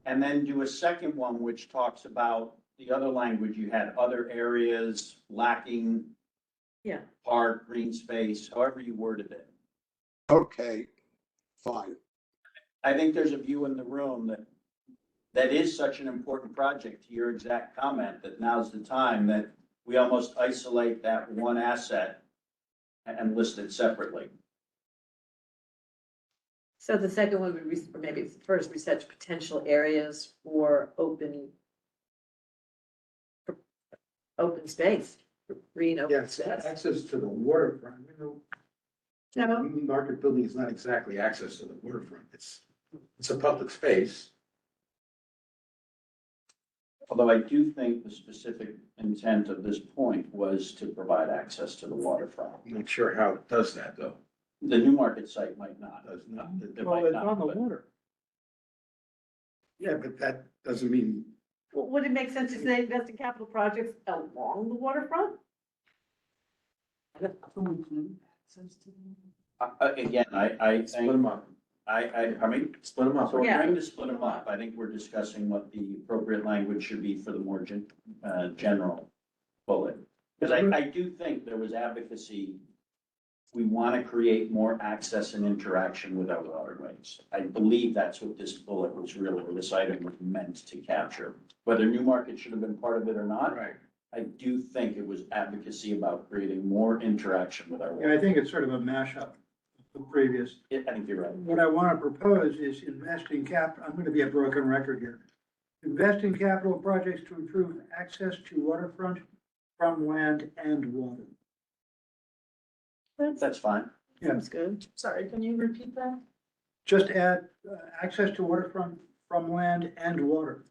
And then do a second one, which talks about the other language you had, other areas lacking. Yeah. Park, green space, however you worded it. Okay, fine. I think there's a view in the room that is such an important project, to your exact comment, that now's the time that we almost isolate that one asset and list it separately. So the second one would be, or maybe it's first research potential areas for open space, green open Yes, space. access to the waterfront. New market building is not exactly access to the waterfront. It's a public space. Although I do think the specific intent of this point was to provide access to the waterfront. I'm not sure how it does that, though. The new market site might not. Does not. It Well, might it's not, on the but- water. Yeah, but that doesn't mean, Well, would it make sense to say invest in capital projects along the waterfront? Again, I Split think, them up, I mean, split them up. so we're Yeah. trying to split them up. I think we're discussing what the appropriate language should be for the more general bullet. Because I do think there was advocacy. We want to create more access and interaction with our waterways. I believe that's what this bullet was really, or this item was meant to capture. Whether new market should have been part of it or not, right. I do think it was advocacy about creating more interaction with our Yeah, I waterways. think it's sort of a mashup of the previous. I think you're right. What I want to propose is investing I'm going to be a broken record here. Invest in capital projects to improve access to waterfront from land and water. That's fine. Sounds good. Sorry, can you repeat that? Just add access to waterfront from land and water.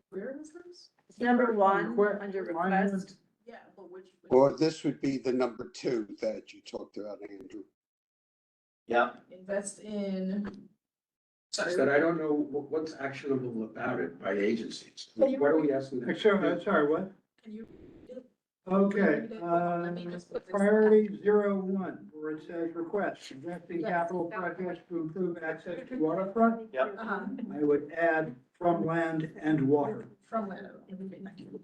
Where is this? It's number one, Request- under line request. Yeah, but which? Or this would be the number 2 that you talked about, Andrew. Yeah. Invest in. It's that I don't know what's actionable about it by agencies. Can you What are we asking them? Sorry, what? Can you? Okay, Let me just put this priority 01, where it says request, invest in capital projects to improve access to waterfront. Yep. Uh-huh, I would add from land and water. from land. Thank you.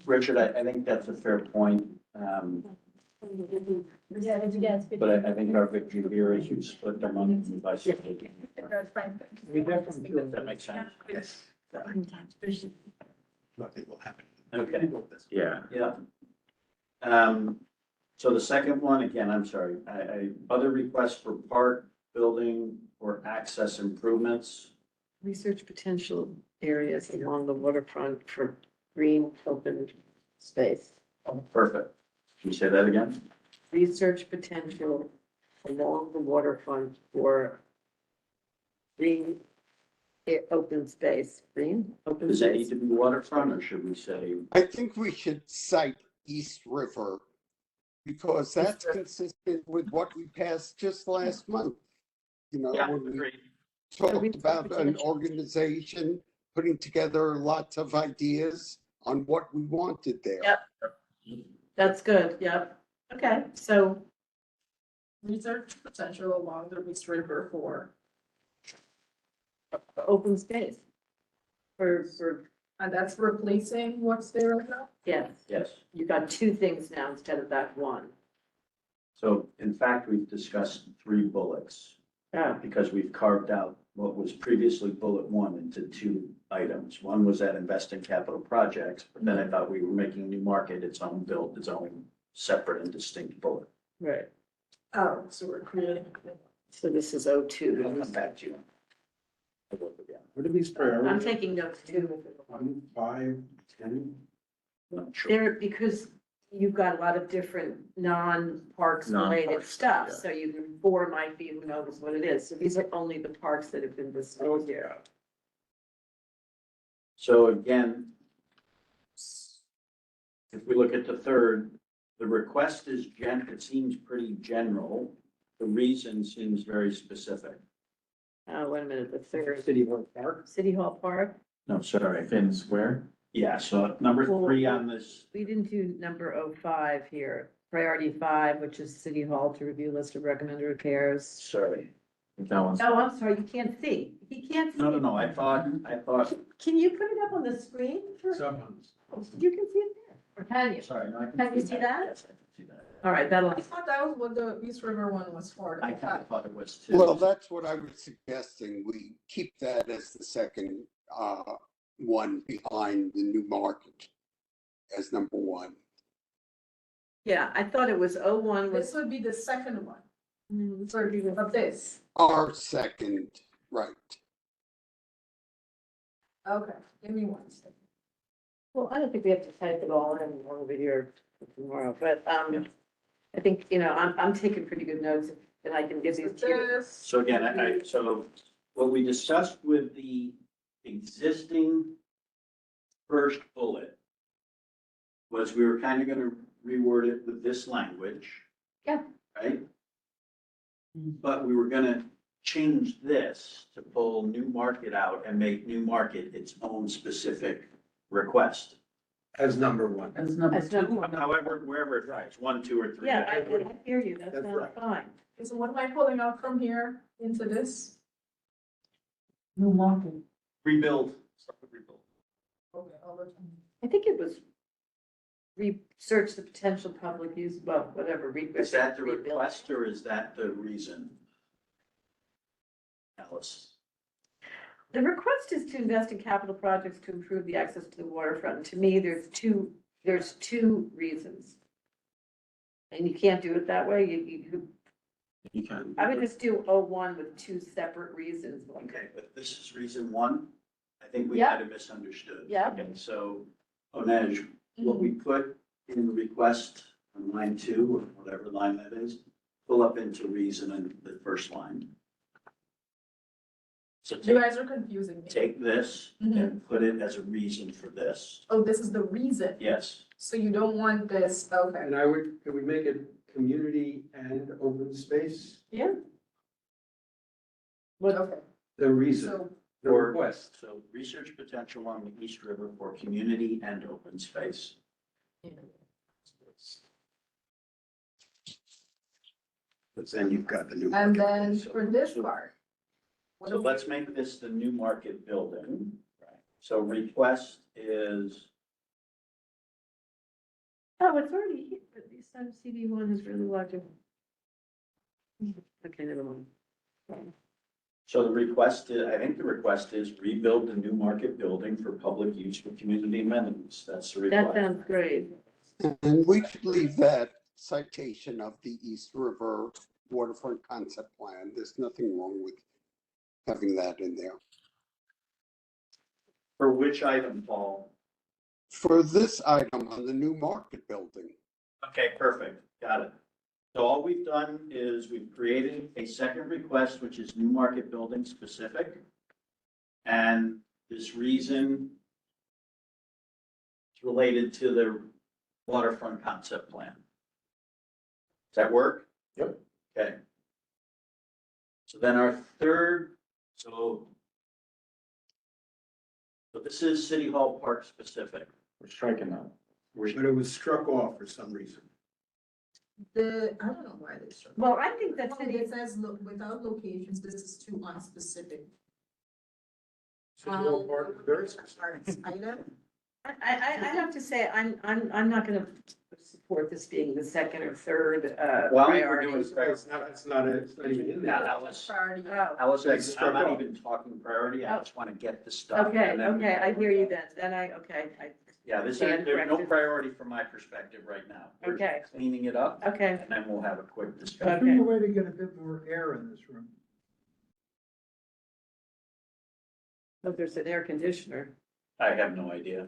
Richard, I think that's a fair point. Yeah, it's good. But I think our victory here is you split the money by 60. That makes sense. Yes. Nothing will happen. Okay, yeah. So the second one, again, I'm sorry, other requests for park, building, or access improvements. Research potential areas along the waterfront for green open space. Perfect. Can you say that again? Research potential along the waterfront for green open space, green open Does it need space. to be waterfront, or should we say? I think we should cite East River because that's consistent with what we passed just last month. You know, when we talked about an organization putting together lots of ideas on what we wanted there. Yep. That's good, yep. Okay, so Research potential along the East River for, open space. For, and that's replacing what's there right now? yes, Yes. you got two things now instead of that one. So in fact, we've discussed 3 bullets Yeah. because we've carved out what was previously bullet 1 into 2 items. One was that invest in capital projects, but then I thought we were making New Market its own build, its own separate and distinct bullet. Right. Oh, so we're creating. So this is O2. I'll come back to you. What are these I'm priorities? taking notes too. 1, 5, 10? Not sure. There, because you've got a lot of different non-parks related Non-parks, stuff, yeah. so you, 4 might be, who knows what it is. So these are only the parks that have been disclosed here. So again, if we look at the third, the request is it seems pretty general. The reason seems very specific. Wait a minute, the third, City Hall Park? City Hall Park, No, sorry. Finn Square? Yeah, so number 3 on this, we didn't do number 05 here. Priority 5, which is City Hall to review list of recommended repairs. sorry. That one's. Oh, I'm sorry, you can't see. He can't see. No, I thought, Can you put it up on the screen? for- You can see it there. Or can you? sorry. No, I Can you see that? Yes, I can see that. All right, that'll, I thought that was what the East River one was for. I kind of thought it was too. Well, that's what I was suggesting. We keep that as the second one behind the New Market as number 1. yeah, I thought it was 01 This was. would be the second one. Of this. Our second, right. Okay, give me 1 second. Well, I don't think we have to type it all in over here tomorrow, but, I think, you know, I'm taking pretty good notes and I can give these to you. This. So again, so what we discussed with the existing first bullet was we were kind of gonna reword it with this language. Yeah. Right? But we were gonna change this to pull New Market out and make New Market its own specific request. As number 1. As number 2. However, wherever it writes, 1, 2, or 3. Yeah, I hear you, that That's sounds right. fine. So what am I pulling out from here into this? New market. Rebuild. Start with rebuild. Okay, all the time. I think it was research the potential public use, well, whatever. Is that the rebuild. request or is that the reason? Alice? The request is to invest in capital projects to improve the access to the waterfront. To me, there's two reasons. And you can't do it that way. You can. I would just do 01 with 2 separate reasons. Okay, but this is reason 1. I think we Yeah. might have misunderstood. Yeah. Okay, so, Onej, what we put in the request on line 2, or whatever line that is, pull up into reason in the first line. So You guys are confusing me. take this and put it as a reason for this. Oh, this is the reason. Yes, So you don't want this, okay. And could we make it community and open space? Yeah. Okay, The reason, so, the Or- request. so research potential along the East River for community and open space. But then you've got the new. and Market then place, so- for this part. what So if- let's make this the New Market building. So request is, Oh, it's already here. East side of CD one is really large. Okay, never mind. So the request is, I think the request is rebuild the New Market building for public use for community amenities. That's the That request. sounds great. And we could leave that citation of the East River waterfront concept plan. There's nothing wrong with having that in there. For which item, Paul? For this item on the New Market building, Okay, perfect. Got it. So all we've done is we've created a second request, which is New Market building specific. And this reason is related to the waterfront concept plan. Does that work? Yep. Okay. So then our third, so this is City Hall Park specific. We're striking that. But it was struck off for some reason. I don't know why they struck. Well, I think that's Well, it says, look, without locations, this is too unspecific. City Hall Park is very specific. Arts item. I have to say, I'm not gonna support this being the second or third, Well, we're priority. doing It's not even in Yeah, there. Alice, Priority. Oh, Alice, It's I'm not struck off. even talking priority. I just want to get the stuff. okay, and then we- okay, I hear you then, Yeah, this is, Stand there's no corrected. priority from my perspective right now. We're Okay. Cleaning it up, okay, and then we'll have a quick There's discussion. a way to get a bit more air in this room. but there's an air conditioner. I have no idea.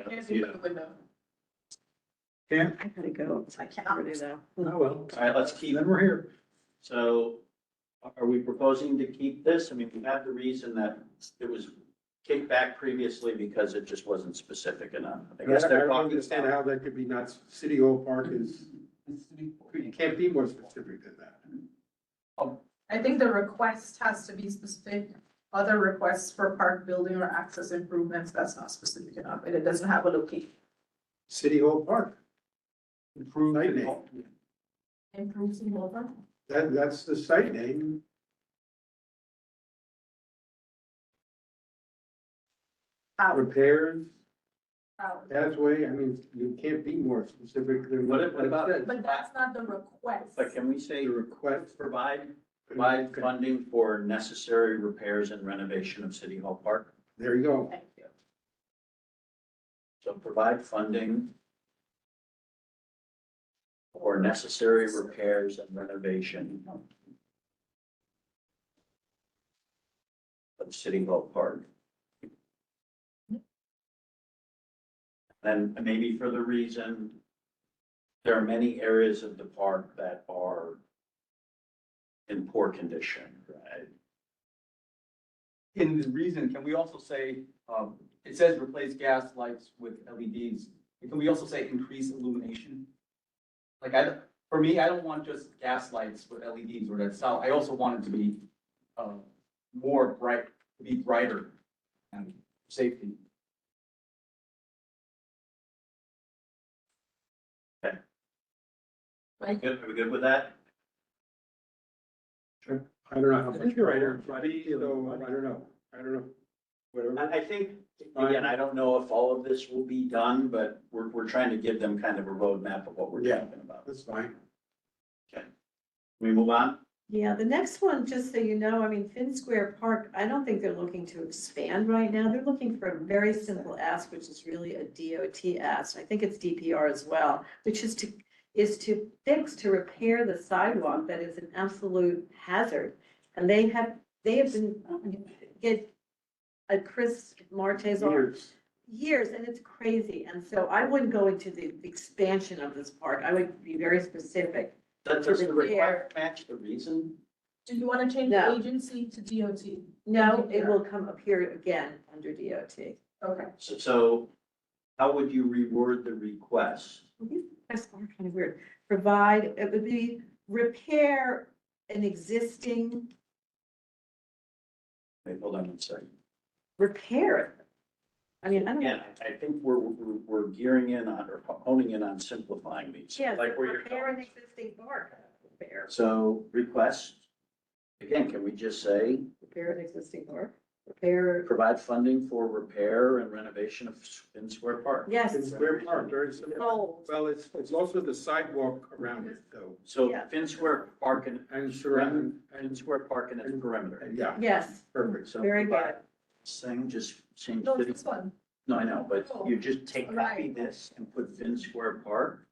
Can't see the window. Yeah, I gotta go, I can't really though. oh well, All right, let's keep, then we're here. so are we proposing to keep this? I mean, we have the reason that it was kicked back previously because it just wasn't specific enough. I guess I they're don't talking understand about, how that could be not, City Hall Park is, you can't be more specific than that. I think the request has to be specific. Other requests for park building or access improvements, that's not specific enough, and it doesn't have a location. City Hall Park, Improve Site the- name. Improves the whole thing. That's the site name. Repairs, pathway, I mean, you can't be more specific than what it What about- says. But that's not the request. but can we say The request, provide Okay. funding for necessary repairs and renovation of City Hall Park? there you go. Thank you. So provide funding for necessary repairs and renovation of City Hall Park. And maybe for the reason, there are many areas of the park that are in poor condition, right? In the reason, can we also say, it says replace gas lights with LEDs. Can we also say increase illumination? Like for me, I don't want just gas lights with LEDs or that style. I also want it to be, more bright, to be brighter and safety. Good, are we good with that? I don't know how I much think you're right, brighter, Eric. so I don't know, whatever. I think, again, I don't know if all of this will be done, but we're trying to give them kind of a roadmap of what we're Yeah. talking about. That's fine. Can we move on? Yeah, the next one, just so you know, I mean, Finn Square Park, I don't think they're looking to expand right now. They're looking for a very simple ask, which is really a DOT ask. I think it's DPR as well, which is to repair the sidewalk that is an absolute hazard. And they have been, get a Chris Marte's years, and it's crazy. And so I wouldn't go into the expansion of this park. I would be very specific. Does the request match the reason? Do you want to change No. the agency to DOT? No, it will come up here again under DOT. Okay. So how would you reword the request? That's kind of weird. Provide, it would be repair an existing, Wait, hold on one second. repair it. I mean, I don't know. Again, I think we're gearing in on, or honing in on simplifying these. Yes, Like where you're repair an going. existing park. Repair So request, again, can we just say, an existing park. repair, Provide funding for repair and renovation of Finn Square Park. yes. In Square Park, very simple. Oh, Well, it's also the sidewalk around it though, So Yeah. Finn Square Park and and surround, Finn Square Park and its perimeter. yeah, yes, Perfect. So very good. provide this thing, just change. No, city- this one. No, I know, but Oh, you just take copy right. this and put Finn Square Park.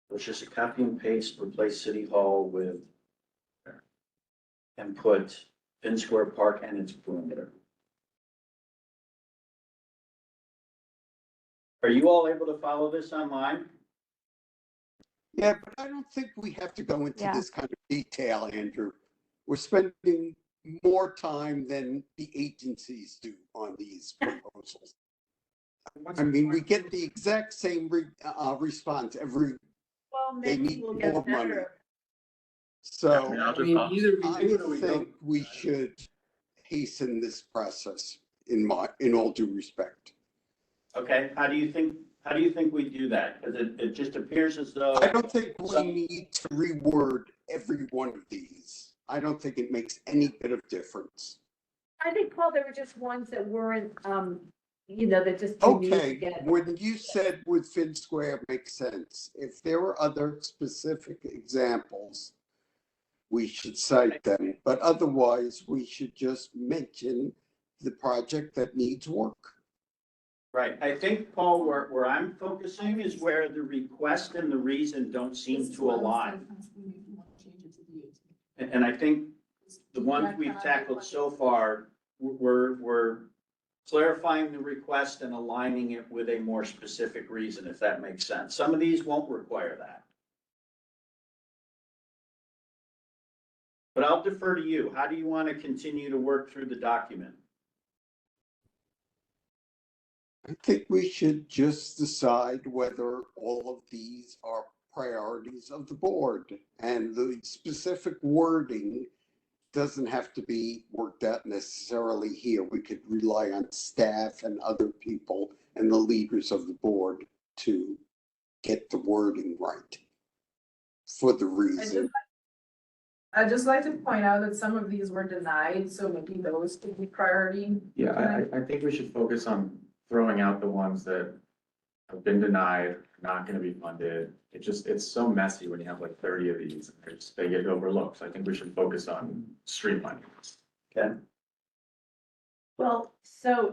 It's just a copy and paste, replace City Hall with and put Finn Square Park and its perimeter. Are you all able to follow this online? Yeah, but I don't think we have to go into Yeah. this kind of detail, Andrew. We're spending more time than the agencies do on these proposals. I mean, we get the exact same response every, Well, They maybe need we'll get more money. better. so I mean, either we I do it or we don't. think we should hasten this process in all due respect. Okay, how do you think we do that? Because it just appears as though. I don't think we need to reword every one of these. I don't think it makes any bit of difference. I think, Paul, there were just ones that weren't, that just didn't need to Okay, get. when you said with Finn Square makes sense, if there were other specific examples, we should cite them, but otherwise, we should just mention the project that needs work. Right, I think, Paul, where I'm focusing is where the request and the reason don't seem to align. And I think the ones we've tackled so far, we're clarifying the request and aligning it with a more specific reason, if that makes sense. Some of these won't require that. But I'll defer to you. How do you want to continue to work through the document? I think we should just decide whether all of these are priorities of the board. And the specific wording doesn't have to be worked out necessarily here. We could rely on staff and other people and the leaders of the board to get the wording right for the reason. I'd just like to point out that some of these were denied, so maybe those could be priority. Yeah, I think we should focus on throwing out the ones that have been denied, not gonna be funded. It's so messy when you have like 30 of these, and they get overlooked. So I think we should focus on streamlining. Okay, Well, so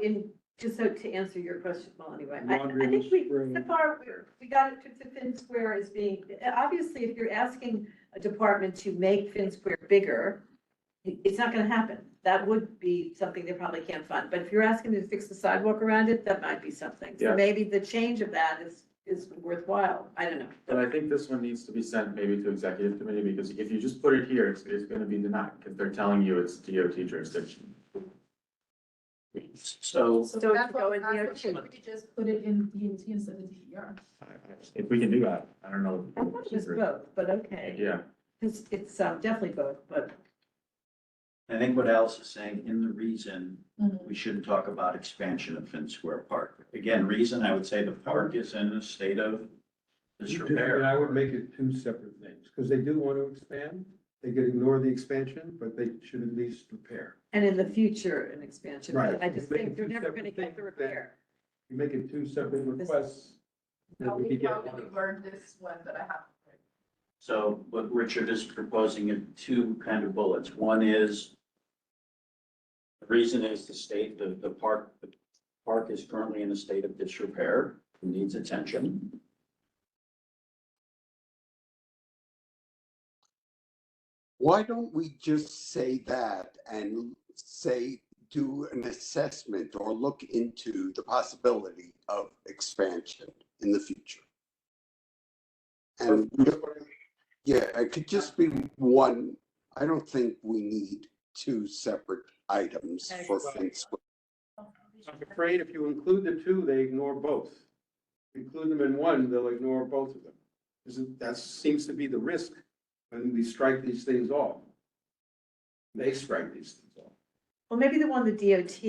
to answer your question, well, anyway, I Laundry think we, spring. so far, we got it to Finn Square as being, obviously, if you're asking a department to make Finn Square bigger, it's not gonna happen. That would be something they probably can't fund, but if you're asking them to fix the sidewalk around it, that might be something. So Yeah. maybe the change of that is worthwhile. I don't know. But I think this one needs to be sent maybe to executive committee, because if you just put it here, it's gonna be denied, because they're telling you it's DOT jurisdiction. so So that's go what, in that's the what we just put it in DOT instead of DER. If we can do that, I don't know. I thought it was both, but okay. Yeah, It's definitely both, but I think what Alice is saying, in the reason, Mhm. we shouldn't talk about expansion of Finn Square Park. Again, reason, I would say the park is in a state of disrepair. And I would make it two separate things, because they do want to expand. They could ignore the expansion, but they should at least repair. and in the future, an expansion. Right. I just Make think it they're two never gonna separate get the things, then- repair. You make it two separate requests. then How we we could get probably one of- learned this one that I have. So what Richard is proposing are two kind of bullets. One is, the reason is the park is currently in a state of disrepair, needs attention. Why don't we just say that and say, do an assessment or look into the possibility of expansion in the future? And yeah, it could just be one. I don't think we need two separate items for Finn Square. I'm afraid if you include the two, they ignore both. Include them in one, they'll ignore both of them. That seems to be the risk when we strike these things off. They strike these things off. Well, maybe the one, the DOT,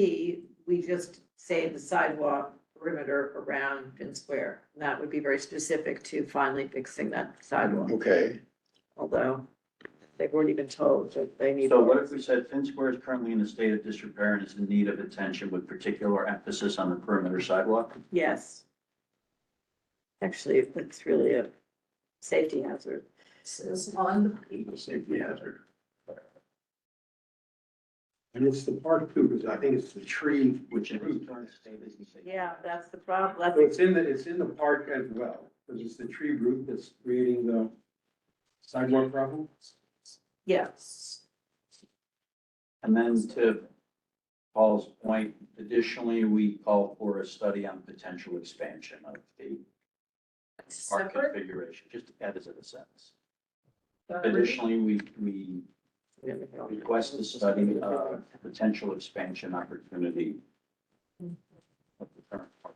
we just say the sidewalk perimeter around Finn Square. And that would be very specific to finally fixing that sidewalk, Okay. although they've already been told that they need. So what if we said Finn Square is currently in a state of disrepair and is in need of attention with particular emphasis on the perimeter sidewalk? Yes. Actually, it's really a safety hazard. Says on the Safety hazard. And it's the part too, because I think it's the tree, Which in its current state is in safety. Yeah, that's the problem. so it's in the park as well, because it's the tree root that's creating the sidewalk problem. Yes. And then to Paul's point, additionally, we call for a study on potential expansion of the park Separate. configuration, just add as a sentence. Additionally, we request a study of potential expansion opportunity of the current park.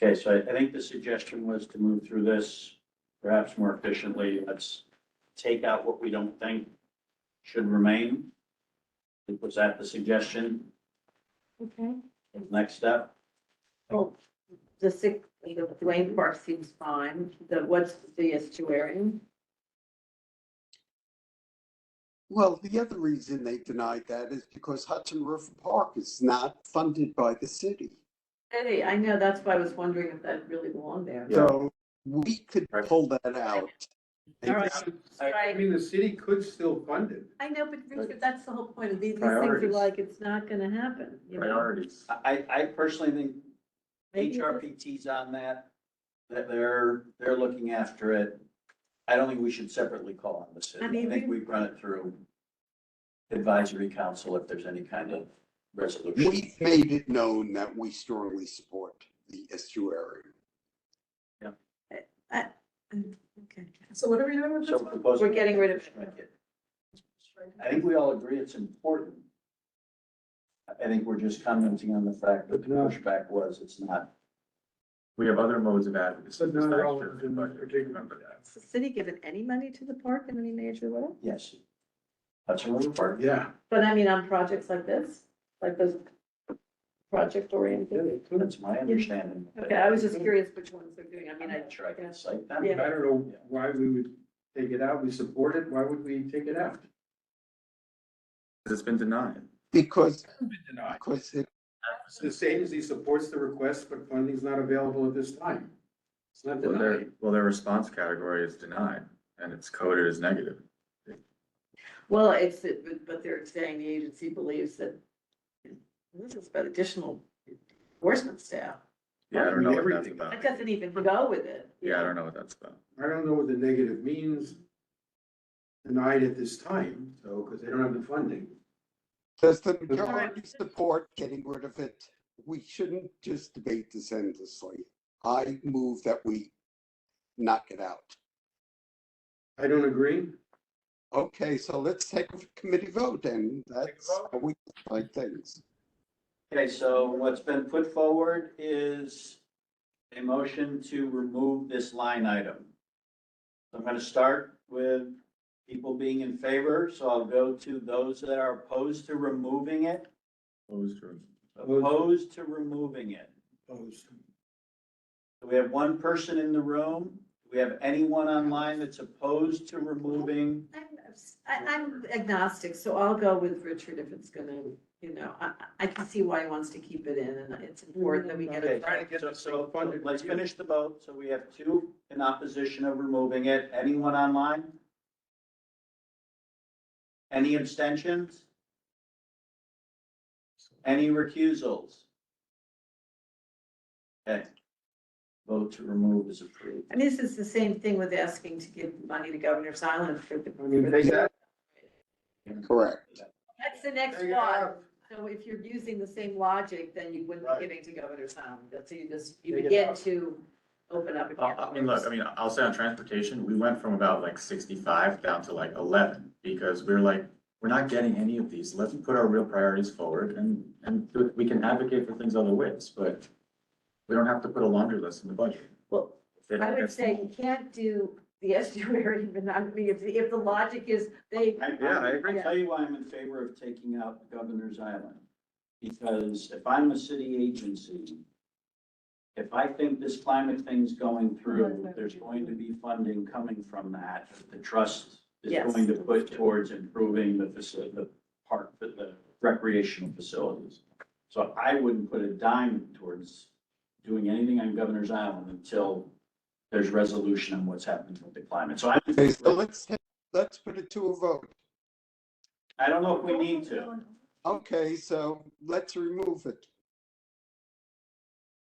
Okay, so I think the suggestion was to move through this perhaps more efficiently. Let's take out what we don't think should remain. Was that the suggestion? Okay. Next step? Well, the Dwayne Park seems fine. What's the estuarian? Well, the other reason they denied that is because Hudson River Park is not funded by the city. Eddie, I know, that's why I was wondering if that really belonged there. So we could pull that out. All right. I mean, the city could still fund it. I know, but Richard, that's the whole point of these things are Priorities. like, it's not gonna happen, you know? Priorities. I personally think Maybe it is. HRPT's on that they're looking after it. I don't think we should separately call on the city. I mean, I think we run it through advisory council if there's any kind of resolution. We've made it known that we strongly support the estuary. Okay. So what are we doing with So this one? proposing- We're getting rid of- Strike it. I think we all agree it's important. I think we're just commenting on the fact that the pushback was it's not. We have other modes of advocacy. But not besides all just of the them budget. particular. Remember that. Has the city given any money to the park in any major way? Yes. That's a little part. Yeah. But I mean, on projects like this, like those project oriented? That's my understanding. Okay, I was just curious which ones they're doing. I I'm mean, not sure I can cite them. I Yeah. don't know why we would take it out. We support it. Why would we take it out? Because it's been denied. Because, Denied. because it, The agency supports the request, but funding's not available at this time. It's not Well, denied. their response category is denied, and it's coded as negative. well, but they're saying the agency believes that this is about additional enforcement staff. Yeah, I don't know what that's Everything. about. That doesn't even go with it. Yeah, I don't know what that's about. I don't know what the negative means. Denied at this time, so, because they don't have the funding. does the majority support getting rid of it? We shouldn't just debate this endlessly. I move that we knock it out. I don't agree. Okay, so let's take a committee vote and that's how we decide things. Okay, so what's been put forward is a motion to remove this line item. I'm going to start with people being in favor, so I'll go to those that are opposed to removing it. Opposed or- Opposed to removing it. Opposed. So we have one person in the room. Do we have anyone online that's opposed to removing? I'm agnostic, so I'll go with Richard if it's gonna, I can see why he wants to keep it in, and it's important that we get it. Okay, so let's finish the vote. So we have two in opposition of removing it. Anyone online? Any abstentions? Any recusals? Okay. Vote to remove is approved. And this is the same thing with asking to give money to Governor's Island for the. I mean, take that. Correct. That's the next There you one. have. So if you're using the same logic, then you wouldn't be giving to Governor's Island. That's, you Take it begin out. to open up. a can of I mean, look, worms. I'll say on transportation, we went from about like 65 down to like 11 because we're like, we're not getting any of these. Let's put our real priorities forward and we can advocate for things other ways, but we don't have to put a laundry list in the budget. Well, If it- I would if- say you can't do the estuary, but not, I mean, if the logic is they. I agree. I'll tell you why I'm in favor of taking out Governor's Island. Because if I'm a city agency, if I think this climate thing's going through, there's going to be funding coming from that. The trust is Yes. going to put towards improving the facility, the park, the recreational facilities. So I wouldn't put a dime towards doing anything on Governor's Island until there's resolution on what's happening with the climate. So Okay, so let's put it to a vote. I don't know if we need to. Okay, so let's remove it.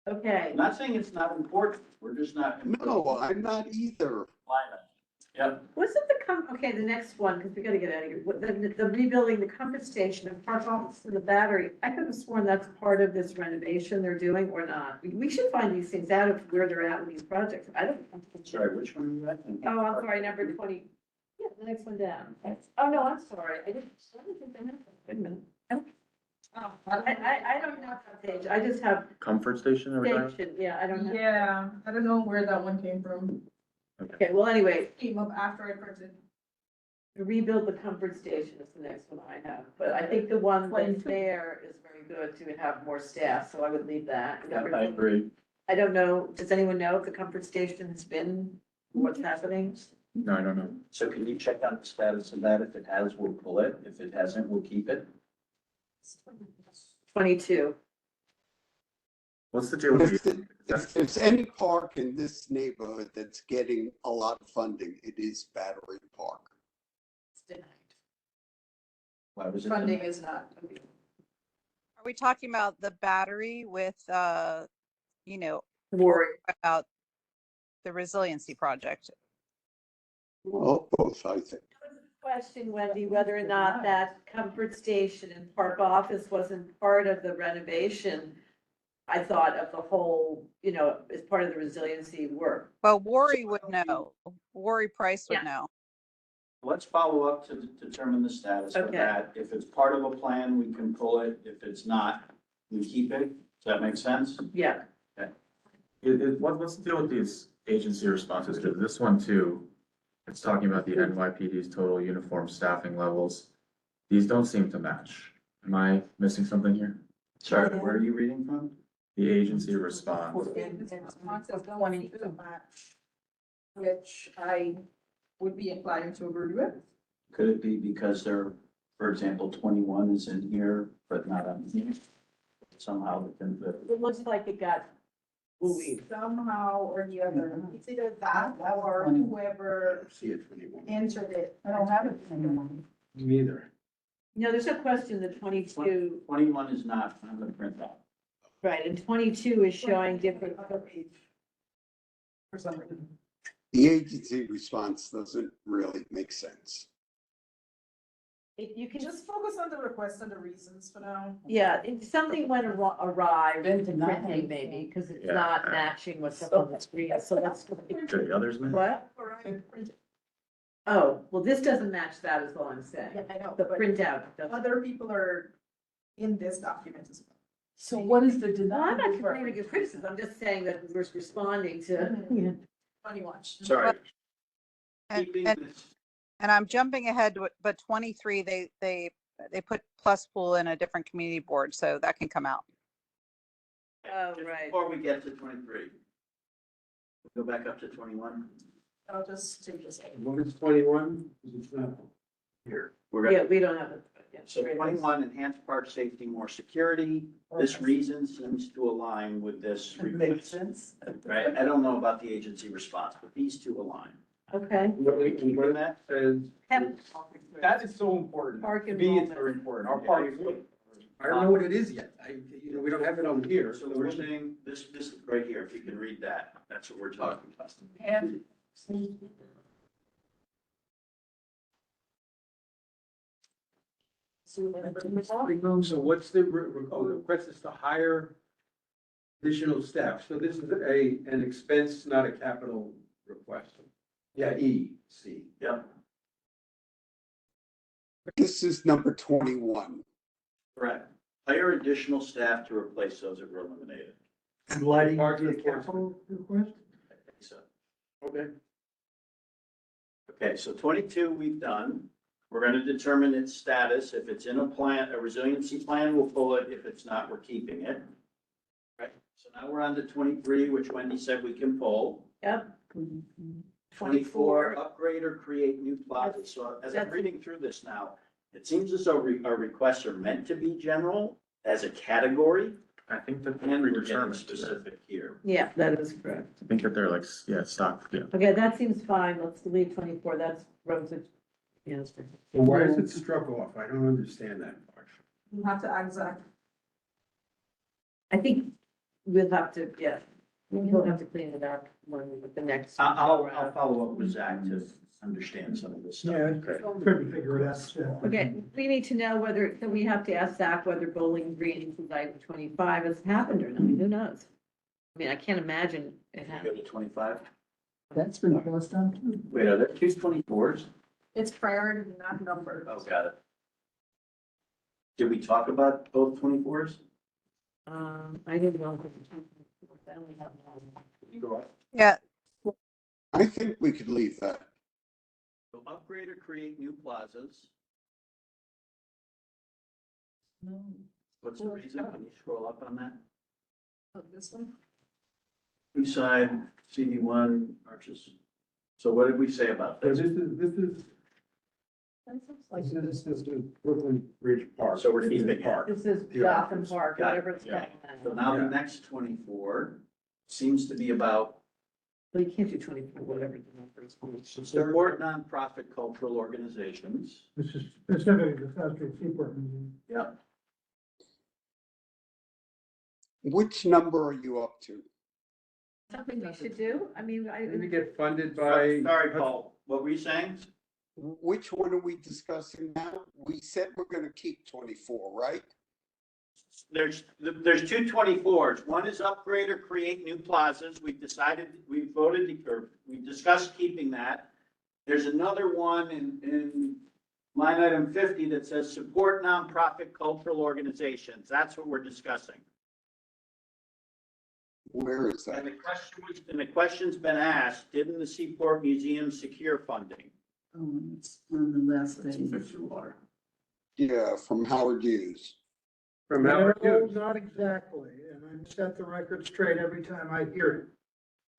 Okay, I'm not saying it's not important. We're just not. No, I'm not either. Climate. Yep. wasn't okay, the next one, because we gotta get out of here, the rebuilding the comfort station and park office and the battery, I could have sworn that's part of this renovation they're doing or not. We should find these things out of where they're at with these projects, I don't. Sorry, which one are you at? Oh, I'm sorry, number 20, yeah, the next one down. Oh, no, I'm sorry, I didn't think they meant that. Wait a minute. Oh, I don't have that page, I just have Comfort station or whatever? station, yeah, I don't have. Yeah, I don't know where that one came from. Okay, well, anyway, Came up after I printed. rebuild the comfort station is the next one I have, but I think the one that's 22. there is very good to have more staff, so I would leave that. I agree. I don't know, does anyone know if the comfort station has been, what's happening? No, I don't know. So can you check out the status of that? If it has, we'll pull it. If it hasn't, we'll keep it. 22. What's the deal with If the, if there's any park in this neighborhood that's getting a lot of funding, it is Battery Park. It's denied. Why was it? Funding is not. Are we talking about the battery with, you know, Worry. about the resiliency project? Well, both, I think. Question, Wendy, whether or not that comfort station and park office wasn't part of the renovation. I thought of the whole, as part of the resiliency work. Well, Worry would know. Worry Price would Yeah. know. Let's follow up to determine the status of Okay. that. If it's part of a plan, we can pull it. If it's not, we keep it. Does that make sense? Yeah. what's the deal with these agency responses? Because this one too, it's talking about the NYPD's total uniform staffing levels. These don't seem to match. Am I missing something here? Sorry, where are you reading from? The agency response. Which I would be inclined to agree with. Could it be because there, for example, 21 is in here, but not on here? Somehow It looks like it got moved. Somehow or the other, it's either that or whoever See it 21. entered it. I don't have it anymore. Me either. No, there's no question that 22, 21 is not on the printout. right, and 22 is showing different. For some reason. The agency response doesn't really make sense. You can Just focus on the request and the reasons for now. yeah, if something went awry, printing maybe, because it's Yeah. not matching what's up on the screen, so let's. Do the others match? What? Oh, well, this doesn't match that is all I'm saying. Yeah, I know, The but printout doesn't. other people are in this document as well. So what is the No, I'm denial? not complaining of criticism, I'm just saying that we're responding to, Funny watch. Sorry. And, Keeping and, this, and I'm jumping ahead, but 23, they put plus pool in a different community board, so that can come out. Oh, just right. Before we get to 23. Go back up to 21. I'll just take this. What is 21? It's not here. We're Yeah, at, we don't have it. Yeah, so 21, enhance park safety, more security. This reason seems to align with this. Makes request, sense. Right? I don't know about the agency response, but these two align. Okay. Keeping that? Says, That is so important. Park To me, it's enrollment. very important. Our park. I don't know what it is yet. We don't have it on here. So we're saying, this right here, if you can read that, that's what we're talking about. So what's the request is to hire additional staff. So this is an expense, not a capital request. Yeah, C. Yeah, This is number 21. correct. Hire additional staff to replace those that were eliminated. And lighting Park is a enforcement. capital request? I think so. Okay. Okay, so 22 we've done. We're going to determine its status. If it's in a plan, a resiliency plan, we'll pull it. If it's not, we're keeping it. Right, so now we're on to 23, which Wendy said we can pull. Yep. 24, upgrade or create new plazas. So as I'm reading through this now, it seems as though our requests are meant to be general as a category, I think that and we're getting predetermined. specific here. Yeah, that is correct. I think that they're like, yeah, stock, yeah. Okay, that seems fine. Let's delete 24. That's Rose's answer. Well, why is it struck off? I don't understand that part. You have to add Zach. I think we'll have to, yeah, we'll have to clean it up when with the next. I'll follow up with Zach to understand some of this stuff. Yeah, couldn't figure it out. Yeah. Okay, we need to know whether, so we have to ask Zach whether Bowling Green is item 25 has happened or not. Who knows? I mean, I can't imagine it You go happened. to 25? That's been closed down too. Wait, are there two 24s? It's priority, not number. Oh, got it. Did we talk about both 24s? I didn't know. I only have one. You go up. Yeah, I think we could leave that. So upgrade or create new plazas. What's the reason? Can you scroll up on that? Oh, this one? Eastside, CD1, arches. So what did we say about So this? This is Brooklyn Bridge Park. So we're keeping it. Park. This is Yeah. Gotham Park, Got it. whatever it's Yeah. called. So now the Yeah. next 24 seems to be about Well, you can't do 24, whatever the number is. support nonprofit cultural organizations. This is specific to South Seaport Museum. Yeah. Which number are you up to? Something we should do? I mean, We get funded by. Sorry, Paul, what were you saying? Which one are we discussing now? We said we're gonna keep 24, right? There's two 24s. One is upgrade or create new plazas. We've decided, we voted, or we discussed keeping that. There's another one in line item 50 that says support nonprofit cultural organizations. That's what we're discussing. Where is that? And the question's been asked, didn't the Seaport Museum secure funding? Oh, it's on the last That's page. 50 water. Yeah, from Howard Hughes. From No, Howard Hughes. not exactly, and I set the record straight every time I hear it.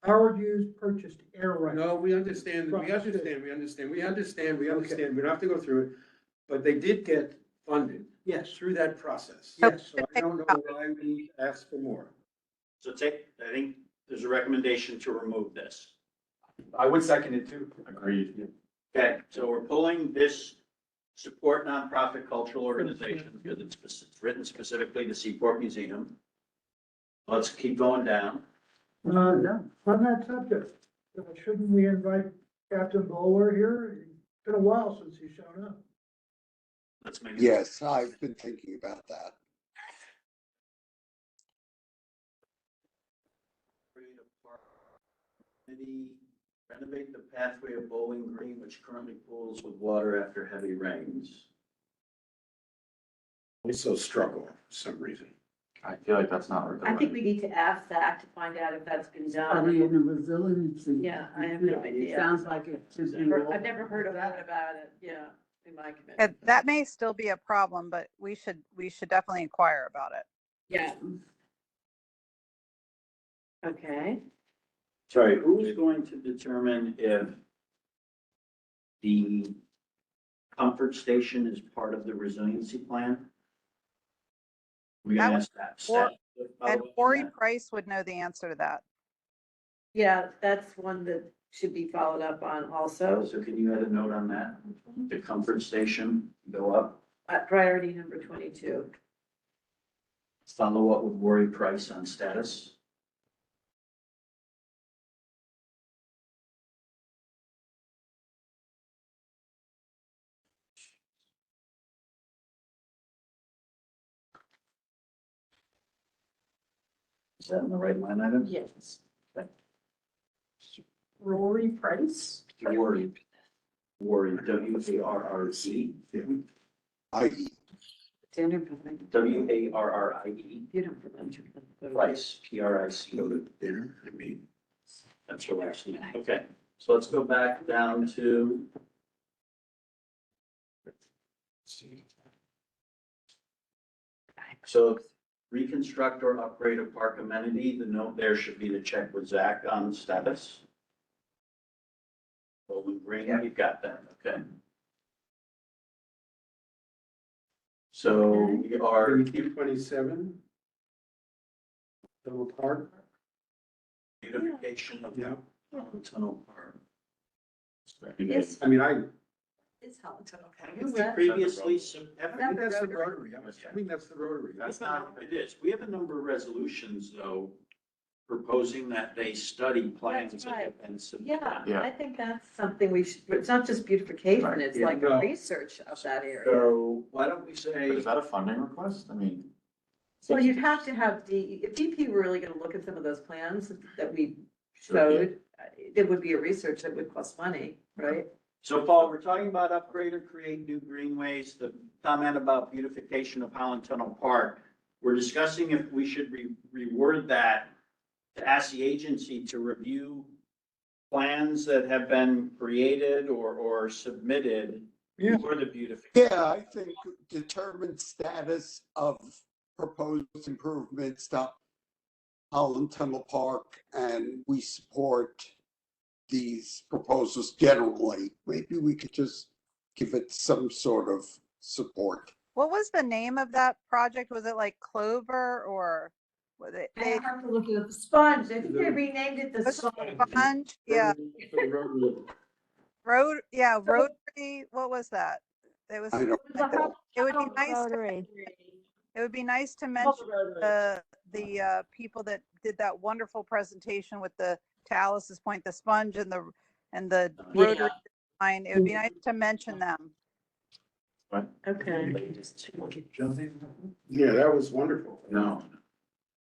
Howard Hughes purchased air rights. No, we understand, we understand. We don't have to go through it. But they did get funded. Yes. Through that process. Yes, So I don't know why we need to ask for more. So I think there's a recommendation to remove this. I would second it too. Agreed. Okay, so we're pulling this support nonprofit cultural organizations because it's written specifically to Seaport Museum. Let's keep going down. On that subject, shouldn't we invite Captain Bowler here? It's been a while since he's shown up. Let's maybe. Yes, I've been thinking about that. Create a park committee, renovate the pathway of Bowling Green, which currently pools with water after heavy rains. Also struggle for some reason. I feel like that's not. I think we need to ask Zach to find out if that's been Probably done. in the resiliency. Yeah, I have no idea. Sounds like it should be. I've never heard of that about it, yeah, in my committee. that may still be a problem, but we should definitely inquire about it. Yeah. Okay, Sorry, who's going to determine if the comfort station is part of the resiliency plan? We're That gonna would- ask that. or- staff to follow And up on Corey that? Price would know the answer to that. yeah, that's one that should be followed up on also. So can you add a note on that? The comfort station, go up, At priority number 22. follow up with Worry Price on status. Is that in the right line item? Yes. Rory Price? Worry. Worry, W-A-R-R-E. Standard building. W-A-R-R-I-E. You don't prevent your. Price, P-R-I-C. Go to dinner, I mean. That's what we're seeing. Okay. So let's go back down to. So reconstruct or upgrade a park amenity, the note there should be to check with Zach on status. Bowling Green, you got that, okay. So we are, 227. Tunnel Park. beautification of Yeah. Tunnel Park. Yes. I mean, I It's Helen Tunnel. Haven't we previously, haven't I we think that's the Rotary. I think that's the Rotary. That's not, it is. We have a number of resolutions, though, proposing that they study plans That's right. and submit. Yeah, Yeah. I think that's something we should, it's not just beautification, it's like Yeah. research of that area. So why don't we But say, is that a funding request? I mean. Well, you'd have to have if DP were really gonna look at some of those plans that we Sure, yeah. showed, it would be a research that would cost money, right? so Paul, we're talking about upgrade or create new greenways, the comment about beautification of Holland Tunnel Park. We're discussing if we should reword that to ask the agency to review plans that have been created or submitted Yeah. for the beautification. Yeah, I think determine status of proposed improvements to Holland Tunnel Park, and we support these proposals generally. Maybe we could just give it some sort of support. What was the name of that project? Was it like Clover or was it? I have to look at the sponge, I think they renamed it the Was it sponge. Sponge? Yeah, For the Rotary. Rotary, what was that? It was, I don't it would be nice, it would be nice to mention the people that did that wonderful presentation with the, to Alice's point, the sponge and the Rotary line. It would be nice to mention them. Okay, Yeah, that was wonderful. No.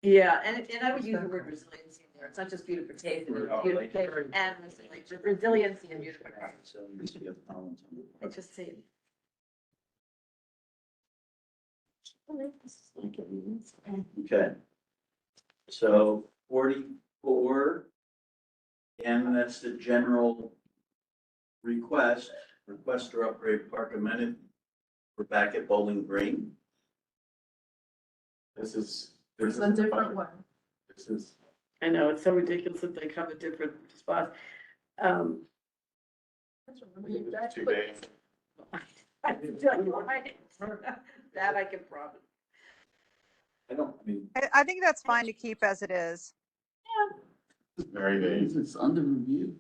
yeah, and I would use the word resiliency in there, it's not just beautification, it's beautification and resiliency and beautification. I just say. Okay. So 44, and that's the general request or upgrade park amenity. We're back at Bowling Green. This is. It's a different one. This is. I know, it's so ridiculous that they come at different spots. It's too big. I can tell you why. That I can promise. I mean, I think that's fine to keep as it is. Very vague. It's under review.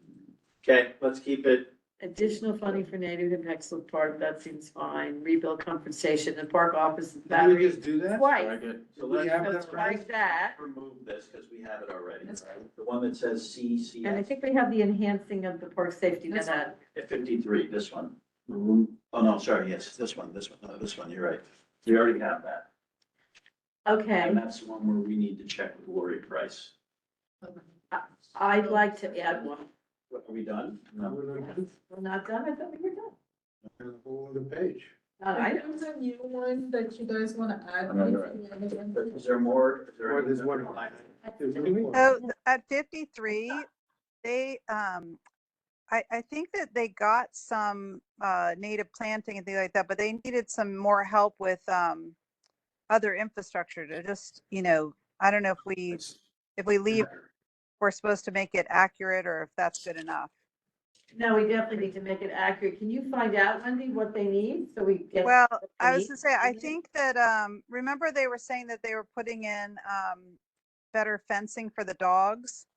okay, let's keep it. Additional funding for native impacts of park, that seems fine. Rebuild compensation, the park office Did we battery. just do that? Twice, Like it. So We let's have let's that try right? that. remove this because we have it already. The one that says CCS. And I think we have the enhancing of the park safety net at At 53, this one. Oh, no, sorry, yes, this one, no, this one, you're right. We already have that. okay. And that's the one where we need to check with Lori Price. I'd like to add one. What, are we done? No, we're not done. We're not done, I thought we were done. There's a whole other page. I know. There's a new one that you guys wanna add. I know, you're Is there more? Is there Well, any- there's one. There's one more. So at 53, they, I think that they got some native planting and things like that, but they needed some more help with other infrastructure to just, I don't know if we leave, we're supposed to make it accurate or if that's good enough. No, we definitely need to make it accurate. Can you find out, Wendy, what they need so we get? Well, what they I was need? gonna say, I think that, remember they were saying that they were putting in better fencing for the dogs?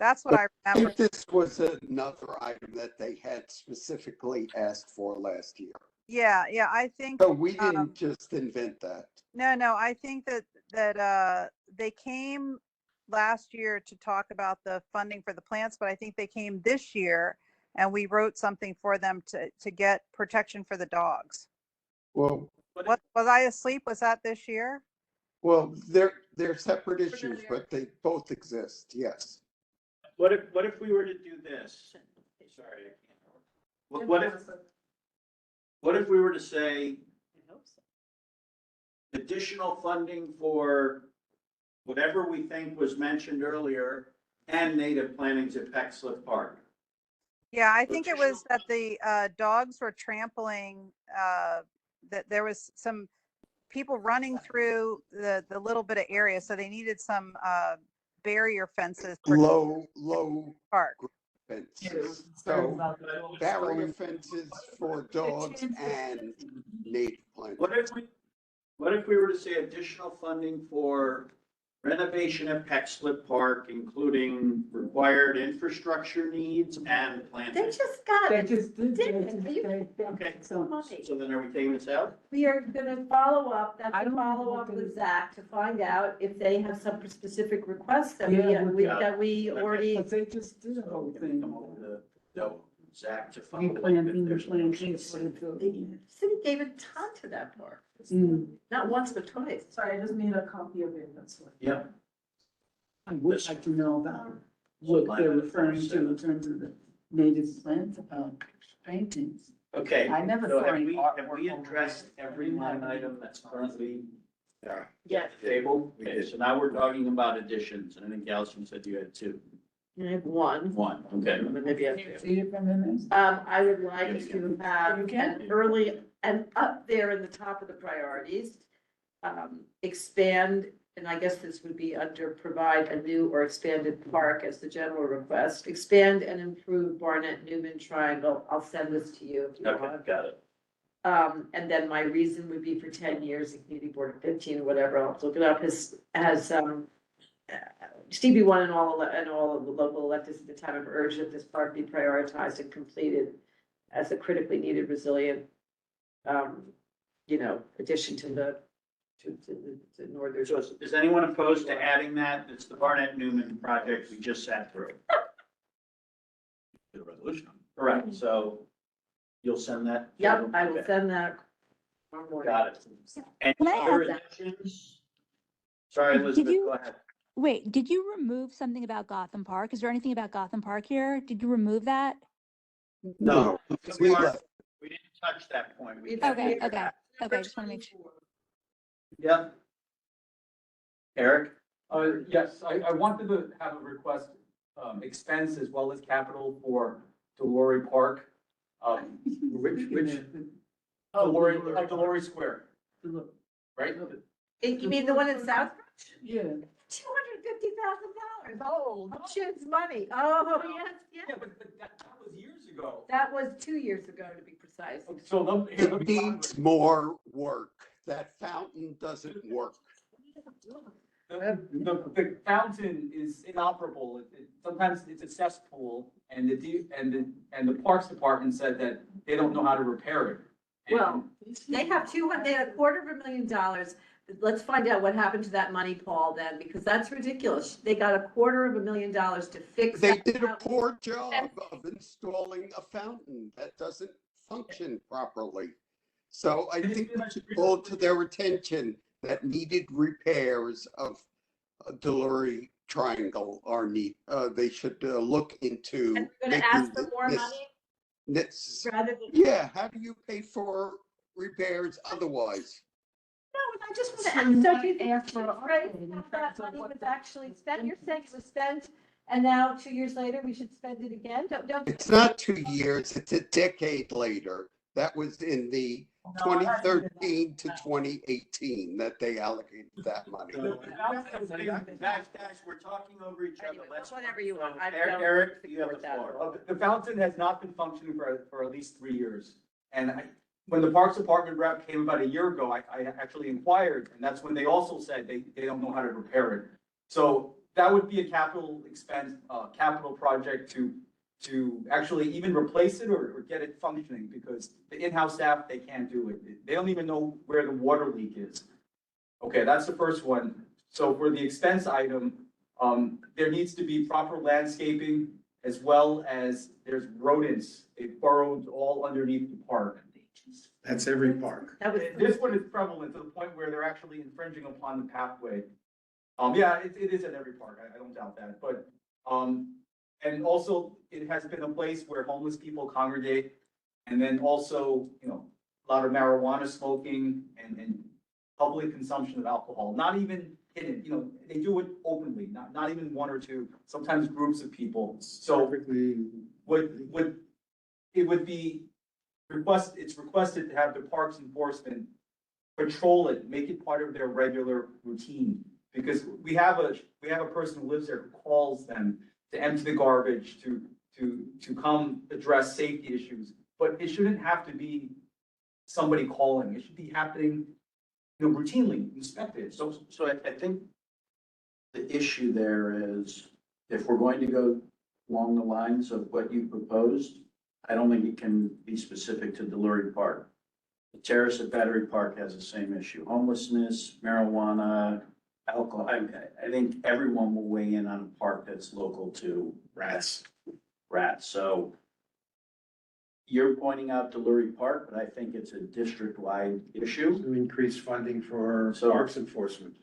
That's what I I remember. think this was another item that they had specifically asked for last year. Yeah, I think, So we didn't just invent that. no, I think that they came last year to talk about the funding for the plants, but I think they came this year and we wrote something for them to get protection for the dogs. Well, Was I asleep? Was that this year? well, they're separate issues, but they both exist, yes. What if we were to do this? Sorry, I can't. What if we were to say I hope so. additional funding for whatever we think was mentioned earlier and native plantings at Pecksliff Park? Yeah, I think it was that the dogs were trampling, that there was some people running through the little bit of area, so they needed some barrier fences for Low park. fences. So barrier fences for dogs and native plants. What if we were to say additional funding for renovation at Peck Slip Park, including required infrastructure needs and They planting? just got They it. just did Didn't that. you? Okay, So, Money. so then are we taking this out? We are gonna follow up, that's I a don't know follow what up they- with Zach to find out if they have some specific requests that Yeah, that we already. but they just did a whole thing. Come over to Zach to We follow up planned, if we there's. planned things for The the. city gave a ton to that park, not once but twice. Sorry, I just made a copy of it, that's what. Yep. I would like to know about what they're referring to in terms of the native plant, paintings. Okay. I never So saw have any we artwork. addressed every line item that's currently Yes. at the table? Okay, so now we're talking about additions, and I think Allison said you had two. I have one, One, okay. maybe I Can you have two. see it from the next? I would like to have You can. an early, and up there in the top of the priorities, expand, and I guess this would be under provide a new or expanded park as the general request, expand and improve Barnett Newman Triangle. I'll send this to you if you Okay, want. got it. And then my reason would be for 10 years, the community board of 15 or whatever, I'll look it up, has Stevie one and all of the local electeds at the time have urged that this park be prioritized and completed as a critically needed resilient, addition to the northern. So is anyone opposed to adding that? It's the Barnett Newman project we just sat through. The resolution. Correct, so you'll send that? Yep, I will Okay, send that tomorrow morning. got it. Any Can I other ask- additions? Sorry, Did Elizabeth, you- go ahead. Wait, did you remove something about Gotham Park? Is there anything about Gotham Park here? Did you remove that? No, we left. We didn't touch that point. We- Okay, okay, okay, just want to make sure. Yep. Eric? Yes, I wanted to have a request, expense as well as capital for Delory Park. Which, Delory Square, right? You mean the one in Southbridge? Yeah. $250,000. Oh, shit's money. Oh, yes, Yeah, yes. but that was years ago. That was 2 years ago, to be precise. So let It me. needs more work. That fountain doesn't work. The fountain is inoperable. Sometimes it's a cesspool and the Parks Department said that they don't know how to repair it. Well, they had $250,000. Let's find out what happened to that money, Paul, then, because that's ridiculous. They got $250,000 to fix They that did a fountain. poor job of installing a fountain that doesn't function properly. So I think we should call to their attention that needed repairs of Delory Triangle are need, they should look into. And we're gonna ask for more money This, rather than. yeah, how do you pay for repairs otherwise? No, I just want to So ask, you don't wanna you think ask it's for great updating that that so money what was the- actually spent? You're saying it was spent, and now 2 years later, we should spend it again? Don't. It's not 2 years, it's a decade later. That was in the 2013 to 2018 that they allocated that money. Guys, we're talking over each other. Anyway, Let's. whatever you want. I don't Eric, you have support the that. floor. The fountain has not been functioning for at least 3 years. And when the Parks Department rep came about a year ago, I actually inquired, and that's when they also said they don't know how to repair it. So that would be a capital expense, capital project to actually even replace it or get it functioning, because the in-house staff, they can't do it. They don't even know where the water leak is. Okay, that's the first one. So for the expense item, there needs to be proper landscaping as well as there's rodents. They burrowed all underneath the park. That's every park. That was. This one is prevalent to the point where they're actually infringing upon the pathway. Yeah, it is at every park, I don't doubt that, but, and also it has been a place where homeless people congregate. And then also, a lot of marijuana smoking and public consumption of alcohol, not even hidden, they do it openly, not even one or two, sometimes groups of people. So Perfectly. it would be it's requested to have the parks enforcement patrol it, make it part of their regular routine. Because we have a person who lives there who calls them to empty the garbage, to come address safety issues. But it shouldn't have to be somebody calling. It should be happening, routinely, inspected. So So I think the issue there is, if we're going to go along the lines of what you proposed, I don't think it can be specific to Delury Park. The terrace at Battery Park has the same issue, homelessness, marijuana, alcohol. I think everyone will weigh in on a park that's local to Rats. So you're pointing out Delury Park, but I think it's a district-wide issue. To increase funding for So- parks enforcement.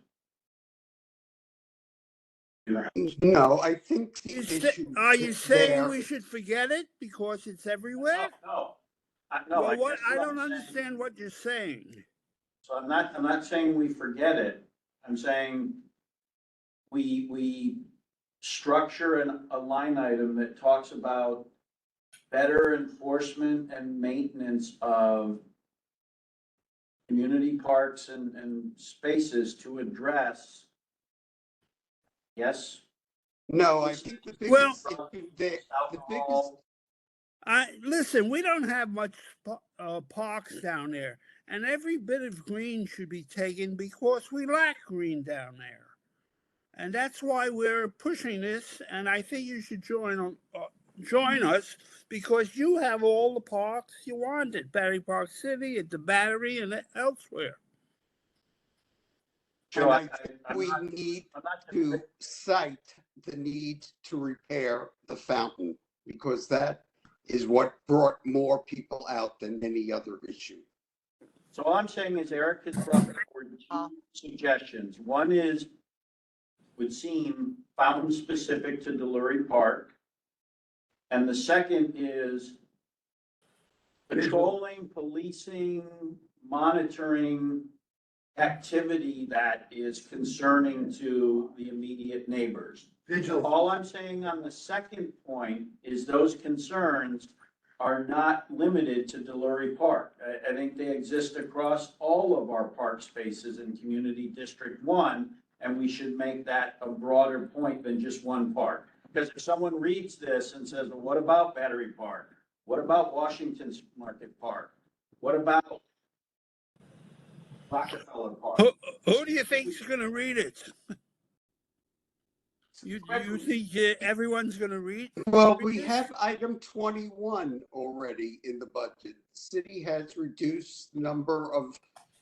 No, I think the issue. Are you saying there- we should forget it because it's everywhere? No. Well, what, guess I what don't I'm saying- understand what you're saying. So I'm not saying we forget it. I'm saying we structure a line item that talks about better enforcement and maintenance of community parks and spaces to address. Yes? No, I think the Well- biggest issue there, the biggest, Alcohol. Listen, we don't have much parks down there, and every bit of green should be taken because we lack green down there. And that's why we're pushing this, and I think you should join us because you have all the parks you want at Battery Park City, at the Battery, and elsewhere. Joe, and I'm we not- need I'm not to cite the need to repair the fountain because that is what brought more people out than any other issue. So all I'm saying is Eric has brought forward two suggestions. One is, would seem fountain specific to Delury Park. And the second is patrolling, policing, monitoring activity that is concerning to the immediate neighbors. Vigil. All I'm saying on the second point is those concerns are not limited to Delury Park. I think they exist across all of our park spaces in Community District 1, and we should make that a broader point than just one park. Because if someone reads this and says, well, what about Battery Park? What about Washington's Market Park? What about Rockefeller Park? Who do you think's going to read it? You think everyone's going to read? Well, we have item 21 already in the budget. City has reduced the number of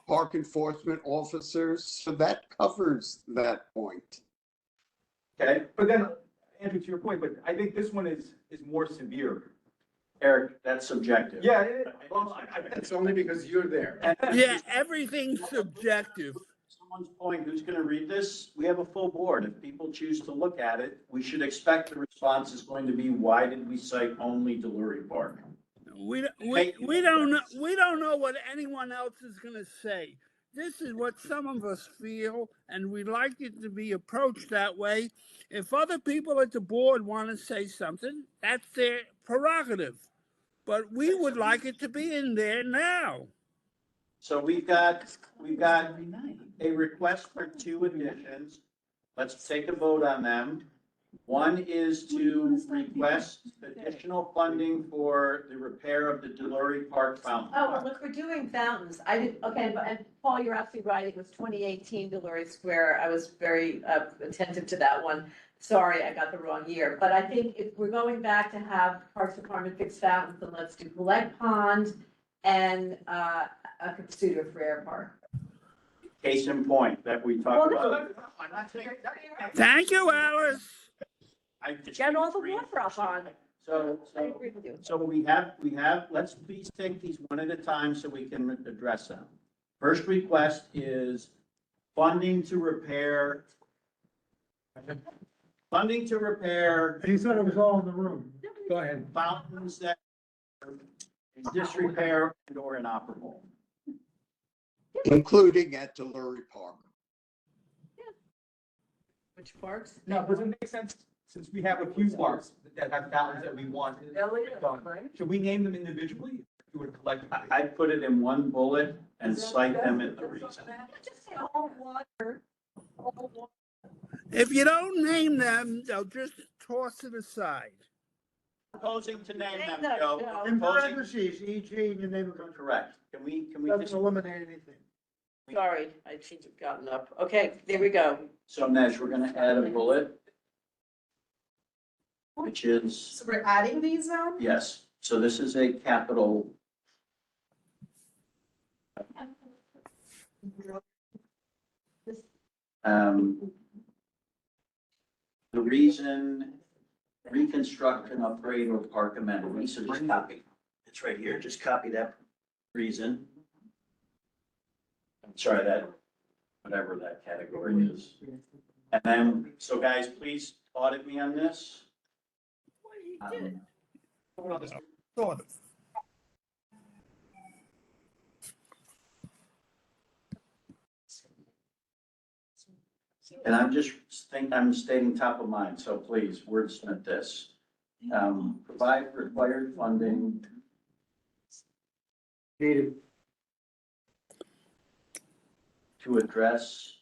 park enforcement officers, so that covers that point. Okay, But then, Andrew, to your point, but I think this one is more severe. Eric, that's subjective. Yeah, well, It's only because you're there. Yeah, everything's subjective. Someone's point, who's going to read this? We have a full board. If people choose to look at it, we should expect the response is going to be, why did we cite only Delury Park? We don't know what anyone else is going to say. This is what some of us feel, and we'd like it to be approached that way. If other people at the board want to say something, that's their prerogative. But we would like it to be in there now. So we've got a request for two additions. Let's take a vote on them. One is to request additional funding for the repair of the Delury Park fountain. Oh, well, look, we're doing fountains. I did, okay, but, and Paul, you're absolutely right. It was 2018 Delury Square. I was very attentive to that one. Sorry, I got the wrong year. But I think if we're going back to have Parks Department fix fountains, then let's do Collect Pond and a Cedar Fair Park. Case in point that we Well, talked no, about. I'm not saying. Thank you, Alice. I just Get all the agree. water up on. So, I agree with you. So we have, let's please take these one at a time so we can address them. First request is funding to repair. He said it was all in the room. Go ahead. Fountains that are in disrepair and or inoperable. Including at Delury Park. Which parks? No, does it make sense, since we have a few parks that have fountains that we want done, should we name them individually? We would collect. I'd put it in one bullet and cite them in the reason. Just say all water. All water. If you don't name them, they'll just toss it aside. Proposing to name them, them, Joe. Joe. In Proposing, parentheses, E.G. and your name of country. correct. Can we Doesn't just, eliminate anything. Sorry, I should have gotten up. Okay, there we go. so Nesh, we're gonna add a bullet. Which is, So we're adding these now? yes, so this is a capital. The reason reconstruct and upgrade or park amenities, so just copy, it's right here, just copy that reason. I'm sorry, that, whatever that category is. And then, so guys, please audit me on this. Sort of. And I'm stating top of mind, so please wordsmith this. Provide required funding. Needed. To address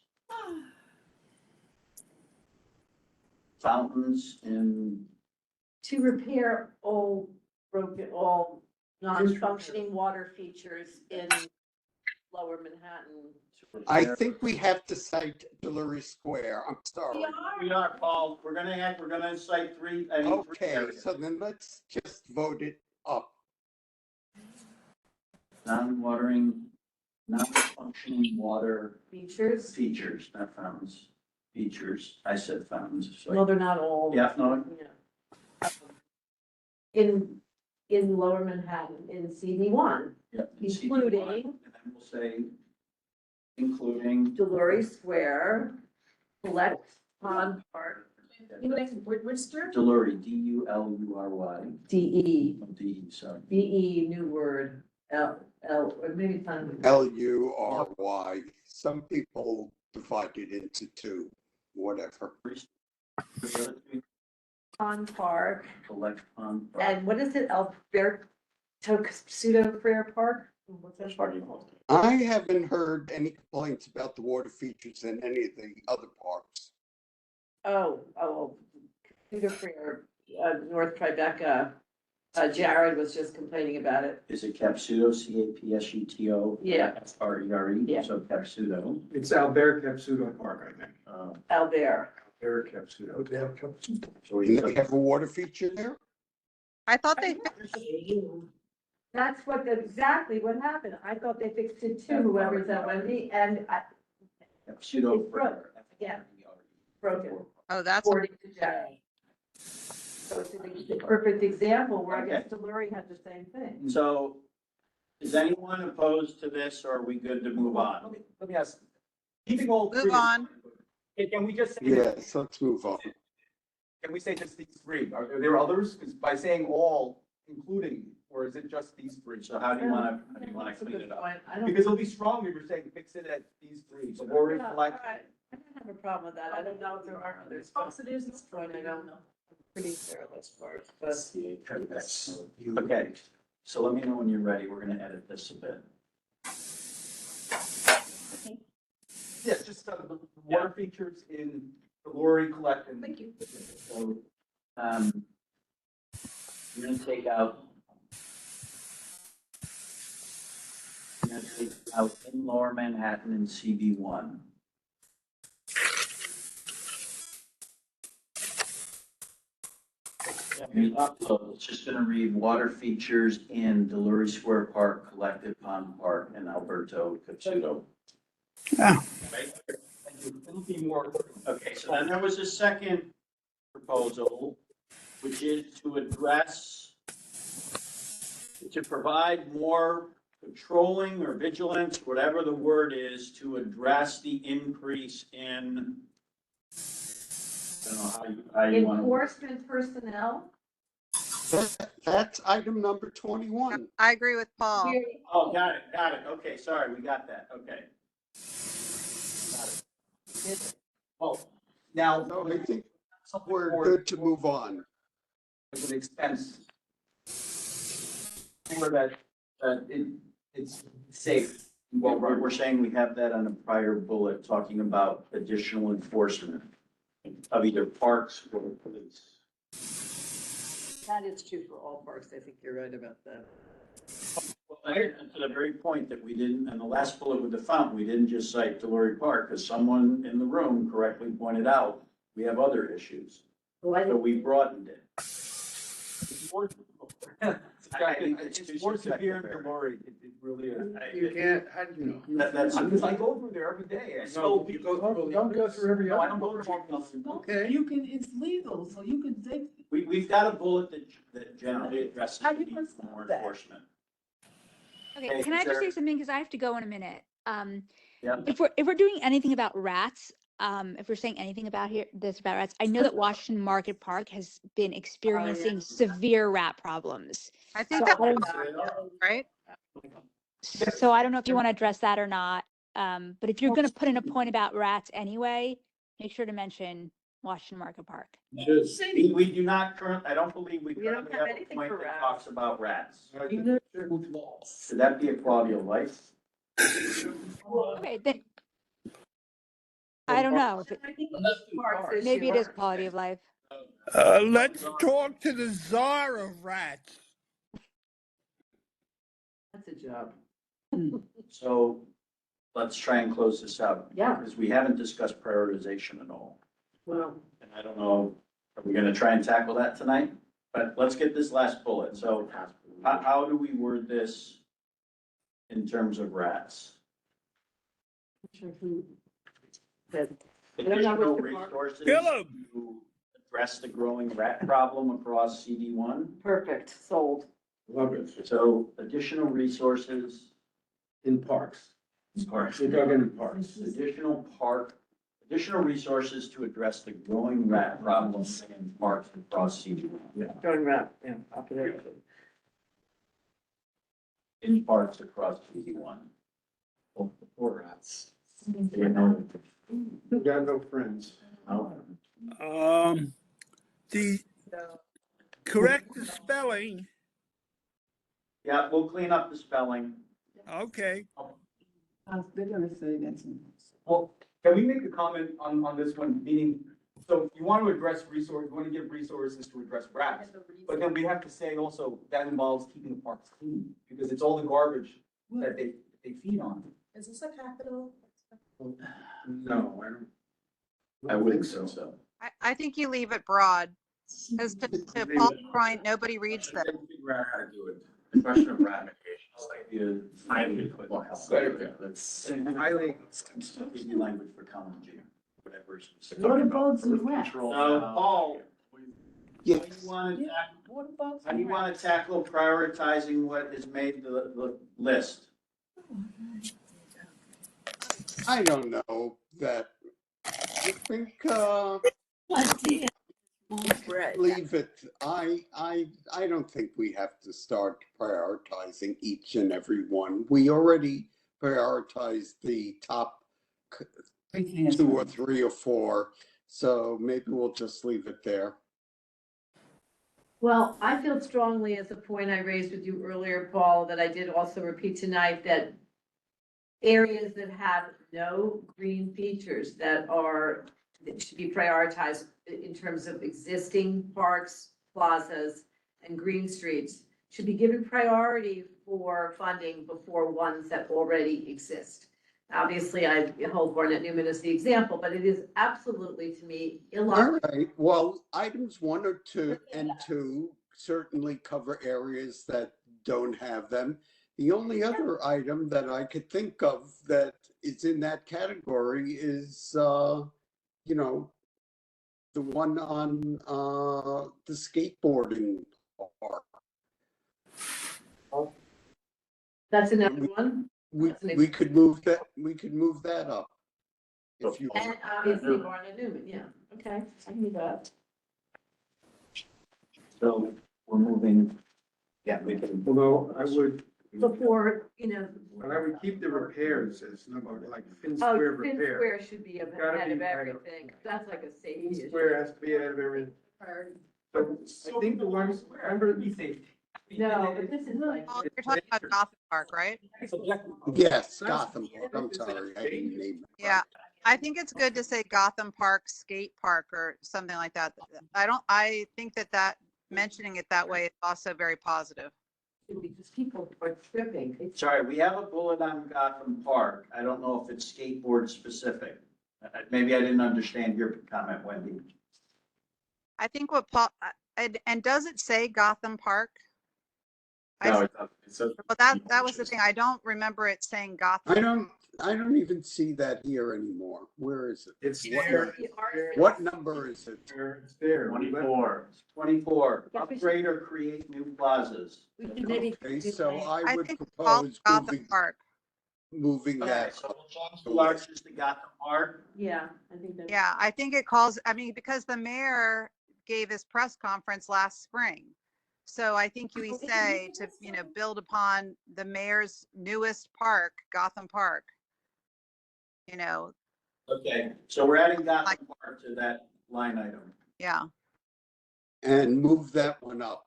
fountains in, To repair all broken, all non-functioning water features in Lower Manhattan. I think we have to cite Dillery Square. I'm sorry. We are, Paul, we're gonna cite three, I mean, three Okay, areas. so then let's just vote it up. Non-watering, non-functioning water Features? features, not fountains, features, I said fountains, Well, so. they're not all. Yeah, no, Yeah. In Lower Manhattan, in CD one, yeah. Including- And then we'll say, including. Delury Square, Collect Pond Park, Which street? Delury, D-U-L-U-R-Y, DE, D, sorry. DE, new word, L, or maybe it's not. Lury. Some people divide it into two, whatever. Pond Park, Collect on. and what is it, Alberto Pseudo Fair Park? What's that park called? I haven't heard any complaints about the water features in any of the other parks. Pseudo Fair, North Tribeca, Jared was just complaining about it. Is it Capsuto, C-A-P-S-U-T-O? Yeah. F-R-E-R-E, Yeah. so Capsuto. It's Albert Capsuto Park, I think. Albert. Albert Capsuto. So And they have a water feature there? I thought they, That's exactly what happened. I thought they fixed it too, whoever's at Wendy, and I Capsuto. It's broke, yeah. broken, oh, that's, according to Jared. So it's a perfect example where I guess Delury had the same thing. So is anyone opposed to this or are we good to move on? Let me ask, keeping all. move three- on. Can we just say? Yes, let's move on. Can we say just these three? Are there others? Because by saying all, including, or is it just these three? So how do you wanna That's a clean good it up? point. I don't. Because it'll be stronger if you're saying fix it at these three. So Lori, Yeah, all Collect. right. I don't have a problem with that. I don't know if there are others. Positives at this point, I don't know. Pretty careless part, but. Okay, so let me know when you're ready. We're gonna edit this a bit. Yes, just the water features in the Lori Collect. And Thank you. So, I'm gonna take out. I'm gonna take out in Lower Manhattan and CB1. So it's just gonna read water features in Delury Square Park, Collective Pond Park, and Alberto Capsuto. Yeah. Right? It'll be more. Okay, so then there was a second proposal, which is to address, to provide more patrolling or vigilance, whatever the word is, to address the increase in, I don't know how you want to. Enforcement personnel. That's item number 21. I agree with Paul. Oh, got it. Okay, sorry, we got that. Okay. Got it. Oh, Now, So I think something we're for good to move on. an expense. Or that, it's safe. Well, we're saying we have that on a prior bullet, talking about additional enforcement of either parks or police. That is true for all parks. I think you're right about that. Well, and to the very point that we didn't, and the last bullet with the fountain, we didn't just cite Delory Park, because someone in the room correctly pointed out, we have other issues. So we broadened it. It's more severe in Delory, it really is. You can't, how do you know? That's. Because I go through there every day. I No, still, you go through, don't go through every no, I other. don't go through all. Okay. You can, it's legal, so you can take. We've got a bullet that generally addresses How the you need gonna for stop more that? enforcement. Okay, can I just say something? Because I have to go in a minute. Yep. If we're doing anything about rats, if we're saying anything about about rats, I know that Washington Market Park has been experiencing severe rat problems. I think So that, I don't, right? so I don't know if you want to address that or not. But if you're going to put in a point about rats anyway, make sure to mention Washington Market Park. We do not currently, I don't believe we We don't currently have have a anything point for that rats. talks about rats. With laws. Should that be a quality of life? Okay, then I don't know. If it- I think Let's do parks parks. Maybe it issue. is quality of life. Let's talk to the czar of rats. That's a job. So let's try and close this out. Yeah. Because we haven't discussed prioritization at all. Well, And I don't know, are we gonna try and tackle that tonight? But let's get this last bullet. So how do we word this in terms of rats? sure who said. I don't know Additional which department. resources Philip. to address the growing rat problem across CD1. Perfect, sold. Love it. So additional resources. In parks. Parks. We're talking in parks. Additional resources to address the growing rat problem in parks across CD1. Going around, yeah, population. In parks across CD1. Poor rats. We got no friends. The correct the spelling. Yeah, we'll clean up the spelling. Okay. They're gonna say that's. Well, can we make a comment on this one, meaning, so you want to address resource, you want to give resources to address rats, but then we have to say also that involves keeping the parks clean, because it's all the garbage that they feed on. Is this a capital? No, I don't. I wouldn't think so. I think you leave it broad. Because to Paul's point, nobody reads I them. didn't figure out how to do it. The question of rat mitigation is like the highly put. That's Highly. Easy language for common G, whatever. is specific. What about the rats? Control. Paul. Yes. How do you want to tackle prioritizing what is made the list? I don't know that, I think, leave it. I don't think we have to start prioritizing each and every one. We already prioritized the top 2 or 3 or 4, so maybe we'll just leave it there. Well, I feel strongly as a point I raised with you earlier, Paul, that I did also repeat tonight, that areas that have no green features that should be prioritized in terms of existing parks, plazas, and green streets should be given priority for funding before ones that already exist. Obviously, I hold Barnett Newman as the example, but it is absolutely, to me, All illogical. right, well, items 1 or 2 and 2 certainly cover areas that don't have them. The only other item that I could think of that is in that category is, you know, the one on the skateboarding park. That's another one. We could move that up. If you And want. obviously Barnett Newman, yeah, okay, I can do that. So we're moving, yeah, we can. Although I would before, you know. But I would keep the repairs as number, like Finn Oh, Square Finn repair. Square should be It's gotta ahead be of right. everything. That's like a Finn safety issue. Square has to be out of everything. So I think the ones, remember, No, but this is like. Oh, you're talking about Gotham Park, right? Yes, Gotham Park, I'm sorry, I didn't name it. Yeah, I think it's good to say Gotham Park Skate Park or something like that. I think that mentioning it that way is also very positive. Because people are tripping. Sorry, we have a bullet on Gotham Park. I don't know if it's skateboard specific. Maybe I didn't understand your comment, Wendy. I think what Paul, and does it say Gotham Park? No, it doesn't. It says. Well, that was the thing. I don't remember it saying Gotham. I don't even see that here anymore. Where is it? it's What there. number- What number is it? It's there. 24. 24, upgrade or create new plazas. We should maybe. Okay, so I I would think it's called propose Gotham Park. moving Okay, that. so we'll large is the Gotham Park. Yeah, I think that. Yeah, I think it calls, I mean, because the mayor gave his press conference last spring. So I think you say to, build upon the mayor's newest park, Gotham Park. Okay, so we're adding Gotham Park to that line item. Yeah. And move that one up.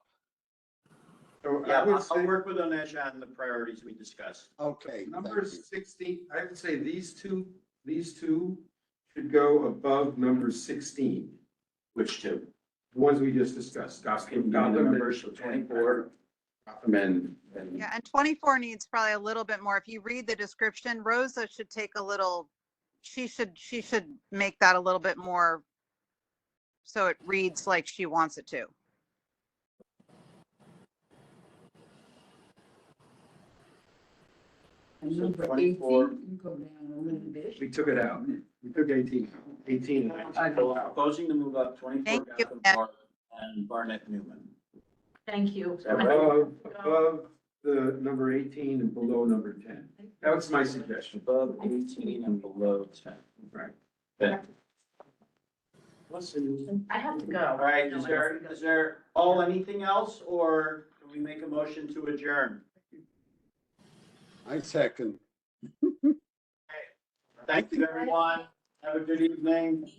So Yeah, I would I'll say work with Anesh on the priorities we discussed. Okay. number thank you. 16, I would say these two should go above number 16. Which two? The ones we just discussed, Gotham, Gotham Gotham, numbers, so 24. and. Yeah, and 24 needs probably a little bit more. If you read the description, Rosa should take a little, she should make that a little bit more so it reads like she wants it to. And number 24. 18, you go down a little bit. We took it out. We took 18 out. 18 and 19. So proposing to move up 24 Thank you, Gotham Ed. Park and Barnett Newman. Thank you. Is that right? Above the number 18 and below number 10. That was my suggestion. Above 18 and below 10. Right. Okay. I have to go. All right, is there, anything else, or can we make a motion to adjourn? I second. Thank you, everyone. Have a good evening.